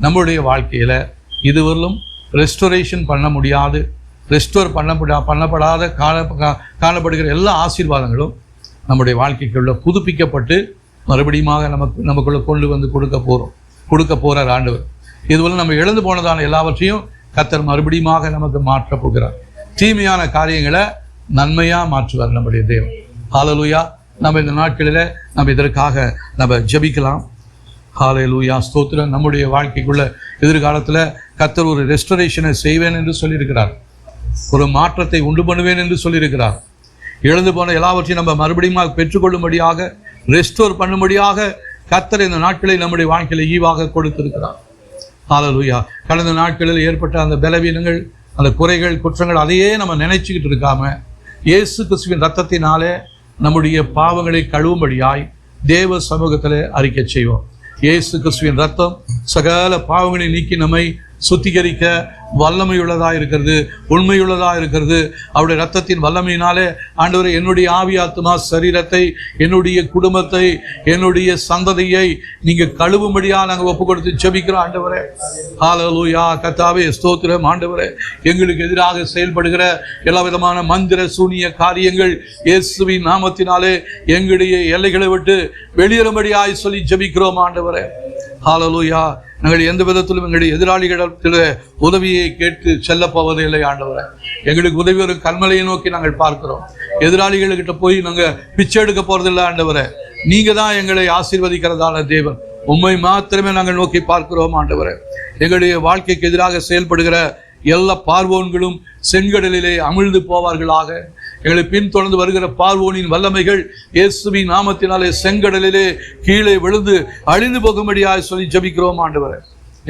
நம்முடைய வாழ்க்கையில் இதுவரையிலும் ரெஸ்டோரேஷன் பண்ண முடியாது, ரெஸ்டோர் பண்ணப்படாத காணப்படுகிற எல்லா ஆசீர்வாதங்களும் நம்முடைய வாழ்க்கைக்குள்ள புதுப்பிக்கப்பட்டு மறுபடியும் நமக்குள்ள கொண்டு வந்து கொடுக்க போகிறார் ஆண்டவர். இதுவரை நம்ம இழந்து போனதான எல்லாவற்றையும் கர்த்தர் மறுபடியும் நமக்கு மாற்றப் போகிறார். தீமையான காரியங்களை நன்மையாக மாற்றுவார் நம்முடைய தேவன். ஹல்லேலூயா. நம்ம இந்த நாட்களில் நம்ம இதற்காக நம்ம ஜெபிக்கலாம். ஹல்லேலூயா, ஸ்தோத்திரம். நம்முடைய வாழ்க்கைக்குள்ள எதிர்காலத்தில் கர்த்தர் ஒரு ரெஸ்டரேஷனை செய்வேன் என்று சொல்லியிருக்கிறார். ஒரு மாற்றத்தை உண்டு பண்ணுவேன் என்று சொல்லியிருக்கிறார். இழந்து போன எல்லாவற்றையும் நம்ம மறுபடியும் பெற்றுக்கொள்ளும்படியாக, ரெஸ்டோர் பண்ணும்படியாக கர்த்தர் இந்த நாட்களை நம்முடைய வாழ்க்கையில் ஈவாக கொடுத்திருக்கிறார். ஹல்லேலூயா. கடந்த நாட்களில் ஏற்பட்ட அந்த பலவீனங்கள், அந்த குறைகள், குற்றங்கள் அதையே நம்ம நினைச்சுக்கிட்டு இருக்காம இயேசு கிறிஸ்துவின் ரத்தத்தினாலே நம்முடைய பாவங்களை கழுவும்படியாய் தேவ சமூகத்தில் அறிக்கை செய்வோம். இயேசு கிறிஸ்துவின் ரத்தம் சகல பாவங்களை நீக்கி நம்மை சுத்திகரிக்க வல்லமையுள்ளதாக இருக்கிறது, உண்மையுள்ளதாக இருக்கிறது. அவருடைய ரத்தத்தின் வல்லமையினாலே ஆண்டவரே, என்னுடைய ஆவி ஆத்துமா சரீரத்தை, என்னுடைய குடும்பத்தை, என்னுடைய சந்ததியை நீங்கள் கழுவும்படியாக நாங்கள் ஒப்பு கொடுத்து ஜெபிக்கிறோம் ஆண்டவரே. ஹல்லேலூயா. கர்த்தாவே, ஸ்தோத்திரம் ஆண்டவரே. எங்களுக்கு எதிராக செயல்படுகிற எல்லா விதமான மந்திர சூனிய காரியங்கள் இயேசுவின் நாமத்தினாலே எங்களுடைய எல்லைகளை விட்டு வெளியேறும்படியாய் சொல்லி ஜெபிக்கிறோம் ஆண்டவரே. ஹல்லேலூயா. நாங்கள் எந்த விதத்திலும் எங்களுடைய எதிராளிகளிடத்தில் உதவியை கேட்டு செல்ல போவதில்லை ஆண்டவரே. எங்களுக்கு உதவி ஒரு கண்மலையை நோக்கி நாங்கள் பார்க்கிறோம். எதிராளிகள்கிட்ட போய் நாங்கள் பிச்சை எடுக்க போறதில்லை ஆண்டவரே. நீங்க தான் எங்களை ஆசீர்வதிக்கிறதான தேவன். உண்மை மாத்திரமே நாங்கள் நோக்கி பார்க்கிறோம் ஆண்டவரே. எங்களுடைய வாழ்க்கைக்கு எதிராக செயல்படுகிற எல்லா பார்வோன்களும் செங்கடலிலே அமிழ்ந்து போவார்களாக. எங்களை பின்தொடர்ந்து வருகிற பார்வோனின் வல்லமைகள் இயேசுவின் நாமத்தினாலே செங்கடலிலே கீழே விழுந்து அழிந்து போகும்படியாக சொல்லி ஜெபிக்கிறோம் ஆண்டவரே.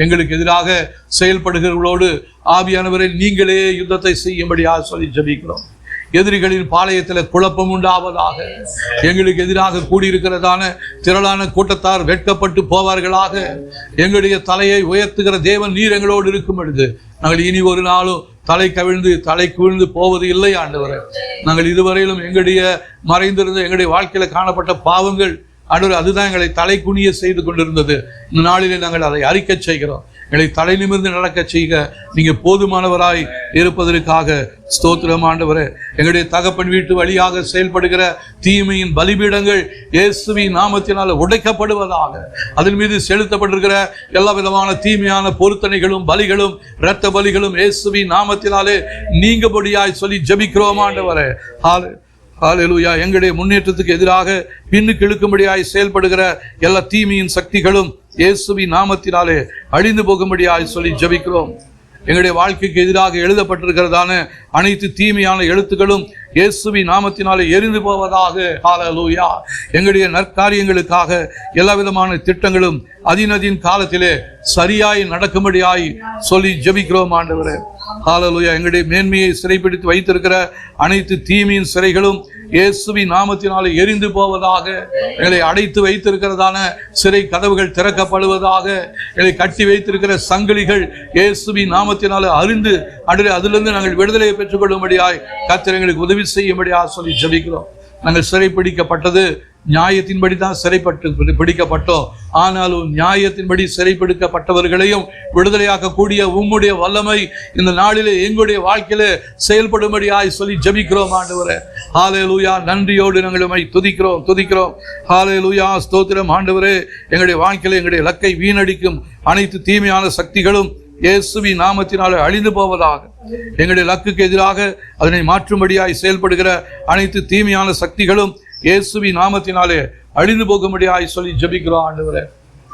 எங்களுக்கு எதிராக செயல்படுகிறவர்களோடு ஆவியானவரை நீங்களே யுத்தத்தை செய்யும்படியாக சொல்லி ஜெபிக்கிறோம். எதிரிகளின் பாளையத்தில் குழப்பம் உண்டாவதாக. எங்களுக்கு எதிராக கூடியிருக்கிறதான திரளான கூட்டத்தார் வெட்கப்பட்டு போவார்களாக. எங்களுடைய தலையை உயர்த்துகிற தேவன் நீர் எங்களோடு இருக்கும் பொழுது நாங்கள் இனி ஒரு நாளும் தலை கவிழ்ந்து போவது இல்லை ஆண்டவரே. நாங்கள் இதுவரையிலும் எங்களுடைய மறைந்திருந்த எங்களுடைய வாழ்க்கையில காணப்பட்ட பாவங்கள் ஆண்டவரே, அதுதான் எங்களை தலை குனிய செய்து கொண்டிருந்தது. இந்த நாளிலே நாங்கள் அதை அறிக்கை செய்கிறோம். எங்களை தலை நிமிர்ந்து நடக்க செய்க நீங்க போதுமானவராய் இருப்பதற்காக ஸ்தோத்திரம் ஆண்டவரே. எங்களுடைய தகப்பன் வீட்டு வழியாக செயல்படுகிற தீமையின் பலிபீடங்கள் இயேசுவின் நாமத்தினால உடைக்கப்படுவதாக. அதன் மீது செலுத்தப்பட்டிருக்கிற எல்லா விதமான தீமையான பொருத்தனைகளும் பலிகளும் இரத்த பலிகளும் இயேசுவின் நாமத்தினாலே நீங்கபடியாய் சொல்லி ஜெபிக்கிறோம் ஆண்டவரே. ஹல்லேலூயா. எங்களுடைய முன்னேற்றத்துக்கு எதிராக பின்னுக்கு இழுக்கும்படியாய் செயல்படுகிற எல்லா தீமையின் சக்திகளும் இயேசுவின் நாமத்தினாலே அழிந்து போகும்படியாய் சொல்லி ஜெபிக்கிறோம். எங்களுடைய வாழ்க்கைக்கு எதிராக எழுதப்பட்டிருக்கிறதான அனைத்து தீமையான எழுத்துக்களும் இயேசுவின் நாமத்தினாலே எரிந்து போவதாக. ஹல்லேலூயா. எங்களுடைய நற்காரியங்களுக்காக எல்லா விதமான திட்டங்களும் அதினதின் காலத்திலே சரியாய் நடக்கும்படியாய் சொல்லி ஜெபிக்கிறோம் ஆண்டவரே. ஹல்லேலூயா. எங்களுடைய மேன்மையை சிறைப்பிடித்து வைத்திருக்கிற அனைத்து தீமையின் சிறைகளும் இயேசுவின் நாமத்தினாலே எரிந்து போவதாக. எங்களை அடைத்து வைத்திருக்கிறதான சிறை கதவுகள் திறக்கப்படுவதாக. எங்களை கட்டி வைத்திருக்கிற சங்கிலிகள் இயேசுவின் நாமத்தினாலே அருந்து அதிலிருந்து நாங்கள் விடுதலையை பெற்றுக்கொள்ளும்படியாய் கர்த்தர் எங்களுக்கு உதவி செய்யும்படியாக சொல்லி ஜெபிக்கிறோம். நாங்கள் சிறைப்பிடிக்கப்பட்டது நியாயத்தின்படி தான் பிடிக்கப்பட்டோம். ஆனாலும் நியாயத்தின்படி சிறைப்பிடிக்கப்பட்டவர்களையும் விடுதலையாக்கக்கூடிய உம்முடைய வல்லமை இந்த நாளிலே எங்களுடைய வாழ்க்கையிலே செயல்படும்படியாய் சொல்லி ஜெபிக்கிறோம் ஆண்டவரே. ஹல்லேலூயா. நன்றியோடு நாங்கள் உம்மை துதிக்கிறோம். ஹல்லேலூயா. ஸ்தோத்திரம் ஆண்டவரே. எங்களுடைய வாழ்க்கையிலே எங்களுடைய இலக்கை வீணடிக்கும் அனைத்து தீமையான சக்திகளும் இயேசுவின் நாமத்தினாலே அழிந்து போவதாக. எங்களுடைய இலக்குக்கு எதிராக அதனை மாற்றும்படியாய் செயல்படுகிற அனைத்து தீமையான சக்திகளும் இயேசுவின் நாமத்தினாலே அழிந்து போகும்படியாய் சொல்லி ஜெபிக்கிறோம் ஆண்டவரே.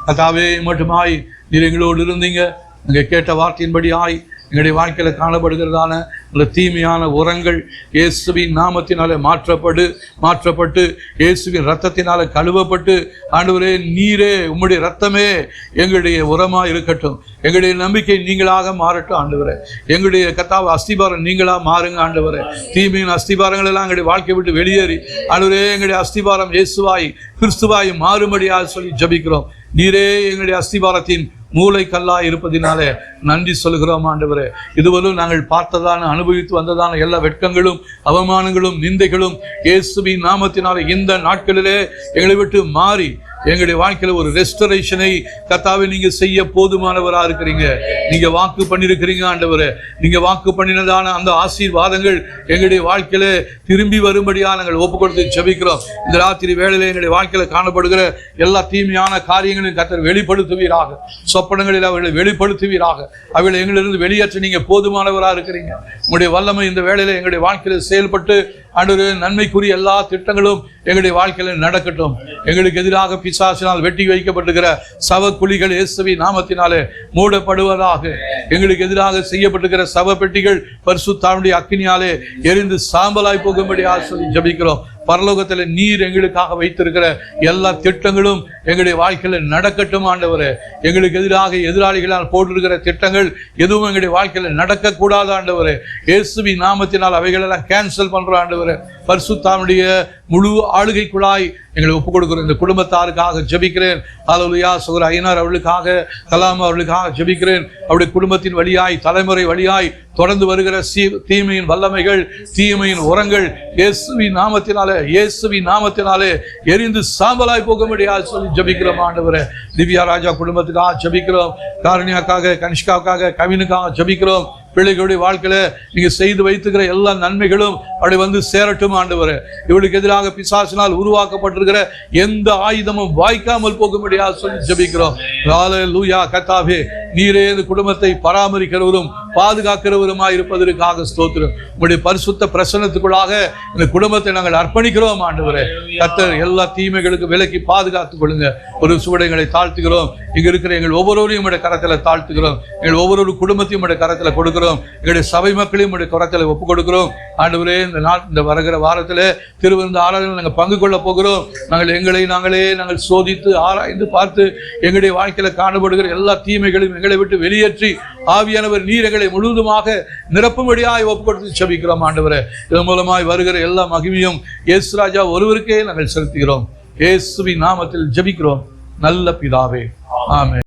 கர்த்தாவே, மட்டுமாய் நீர் எங்களோடு இருந்தீங்க. அங்கே கேட்ட வார்த்தையின்படியாய் எங்களுடைய வாழ்க்கையில காணப்படுகிறதான அந்த தீமையான உரங்கள் இயேசுவின் நாமத்தினாலே மாற்றப்பட்டு இயேசுவின் ரத்தத்தினாலே கழுவப்பட்டு ஆண்டவரே, நீரே உம்முடைய ரத்தமே எங்களுடைய உரமா இருக்கட்டும். எங்களுடைய நம்பிக்கை நீங்களாக மாறட்டும் ஆண்டவரே. எங்களுடைய கர்த்தாவே அஸ்திபாரம் நீங்களா மாறுங்க ஆண்டவரே. தீமையின் அஸ்திபாரங்கள் எல்லாம் எங்களுடைய வாழ்க்கையை விட்டு வெளியேறி ஆண்டவரே, எங்களுடைய அஸ்திபாரம் இயேசுவாய் கிறிஸ்துவாய் மாறும்படியாக சொல்லி ஜெபிக்கிறோம். நீரே எங்களுடைய அஸ்திபாரத்தின் மூளை கல்லா இருப்பதினாலே நன்றி சொல்கிறோம் ஆண்டவரே. இதுவரையும் நாங்கள் பார்த்ததான அனுபவித்து வந்ததான எல்லா வெட்கங்களும் அவமானங்களும் நிந்தைகளும் இயேசுவின் நாமத்தினாலே இந்த நாட்களிலே எங்களை விட்டு மாறி எங்களுடைய வாழ்க்கையில ஒரு ரெஸ்டரேஷனை கர்த்தாவே நீங்க செய்ய போதுமானவரா இருக்கிறீங்க. நீங்க வாக்கு பண்ணிருக்கிறீங்க ஆண்டவரே. நீங்க வாக்கு பண்ணினதான அந்த ஆசீர்வாதங்கள் எங்களுடைய வாழ்க்கையில திரும்பி வரும்படியா நாங்கள் ஒப்பு கொடுத்து ஜெபிக்கிறோம். இந்த ராத்திரி வேளையில எங்களுடைய வாழ்க்கையில காணப்படுகிற எல்லா தீமையான காரியங்களையும் கர்த்தர் வெளிப்படுத்துவீராக. சொப்பனங்களில் அவர்களை வெளிப்படுத்துவீராக. அவர்களை எங்களிலிருந்து வெளியேற்ற நீங்க போதுமானவரா இருக்கிறீங்க. உங்களுடைய வல்லமை இந்த வேளையில எங்களுடைய வாழ்க்கையில செயல்பட்டு ஆண்டவரே, நன்மைக்குரிய எல்லா திட்டங்களும் எங்களுடைய வாழ்க்கையில நடக்கட்டும். எங்களுக்கு எதிராக பிசாசினால் வெட்டி வைக்கப்பட்டிருக்கிற சவ குழிகள் இயேசுவின் நாமத்தினாலே மூடப்படுவதாக. எங்களுக்கு எதிராக செய்யப்பட்டிருக்கிற சவ பெட்டிகள் பரிசுத்தாவினுடைய அக்கினியாலே எரிந்து சாம்பலாய் போகும்படியாக சொல்லி ஜெபிக்கிறோம். பரலோகத்தில் நீர் எங்களுக்காக வைத்திருக்கிற எல்லா திட்டங்களும் எங்களுடைய வாழ்க்கையில நடக்கட்டும் ஆண்டவரே. எங்களுக்கு எதிராக எதிராளிகளால் போட்டிருக்கிற திட்டங்கள் எதுவும் எங்களுடைய வாழ்க்கையில நடக்கக்கூடாது ஆண்டவரே. இயேசுவின் நாமத்தினால் அவைகளெல்லாம் கேன்சல் பண்றோம் ஆண்டவரே. பரிசுத்தாவினுடைய முழு ஆளுகைக்குள்ளாய் எங்களை ஒப்புக் கொடுக்கிறோம். இந்த குடும்பத்தாருக்காக ஜெபிக்கிறேன். ஹல்லேலூயா. சகோதரர் ஐயனார் அவர்களுக்காக, கலாம் அவர்களுக்காக ஜெபிக்கிறேன். அவருடைய குடும்பத்தின் வழியாய் தலைமுறை வழியாய் தொடர்ந்து வருகிற தீமையின் வல்லமைகள், தீமையின் உரங்கள் இயேசுவின் நாமத்தினாலே எரிந்து சாம்பலாய் போகும்படியாக சொல்லி ஜெபிக்கிறோம் ஆண்டவரே. திவ்யா ராஜா குடும்பத்துக்காக ஜெபிக்கிறோம். காரணியாக்காக, கனிஷ்காவுக்காக, கவினுக்காக ஜெபிக்கிறோம். பிள்ளைகளுடைய வாழ்க்கையில நீங்க செய்து வைத்துக்கிற எல்லா நன்மைகளும் அப்படி வந்து சேரட்டும் ஆண்டவரே. இவளுக்கு எதிராக பிசாசினால் உருவாக்கப்பட்டிருக்கிற எந்த ஆயுதமும் வாய்க்காமல் போகும்படியாக சொல்லி ஜெபிக்கிறோம். ஹல்லேலூயா. கர்த்தாவே, நீரே இந்த குடும்பத்தை பராமரிக்கிறவரும் பாதுகாக்கிறவருமாய் இருப்பதற்காக ஸ்தோத்திரம். உங்களுடைய பரிசுத்த பிரசன்னத்துக்குள்ளாக இந்த குடும்பத்தை நாங்கள் அர்ப்பணிக்கிறோம் ஆண்டவரே. கர்த்தர் எல்லா தீமைகளுக்கு விலக்கி பாதுகாத்துக் கொள்ளுங்க. ஒரு சுவடைகளை தாழ்த்துகிறோம். இங்க இருக்கிற எங்கள் ஒவ்வொருவரையும் உடைய கரத்துல தாழ்த்துகிறோம். எங்கள் ஒவ்வொரு குடும்பத்தையும் உடைய கரத்துல கொடுக்கிறோம். எங்களுடைய சபை மக்களையும் உடைய கரத்துல ஒப்புக் கொடுக்கிறோம் ஆண்டவரே. இந்த வருகிற வாரத்துல திருவிருந்த ஆராதனை நாங்கள் பங்கு கொள்ள போகிறோம். நாங்கள் சோதித்து ஆராய்ந்து பார்த்து எங்களுடைய வாழ்க்கையில காணப்படுகிற எல்லா தீமைகளையும் எங்களை விட்டு வெளியேற்றி ஆவியானவர் நீர் எங்களை முழுவதுமாக நிரப்பும்படியாய் ஒப்புக் கொடுத்து ஜெபிக்கிறோம் ஆண்டவரே. இதன் மூலமாய் வருகிற எல்லா மகிமையும் இயேசு ராஜா ஒருவருக்கே நாங்கள் செலுத்துகிறோம். இயேசுவின் நாமத்தில் ஜெபிக்கிறோம் நல்ல பிதாவே. ஆமென்.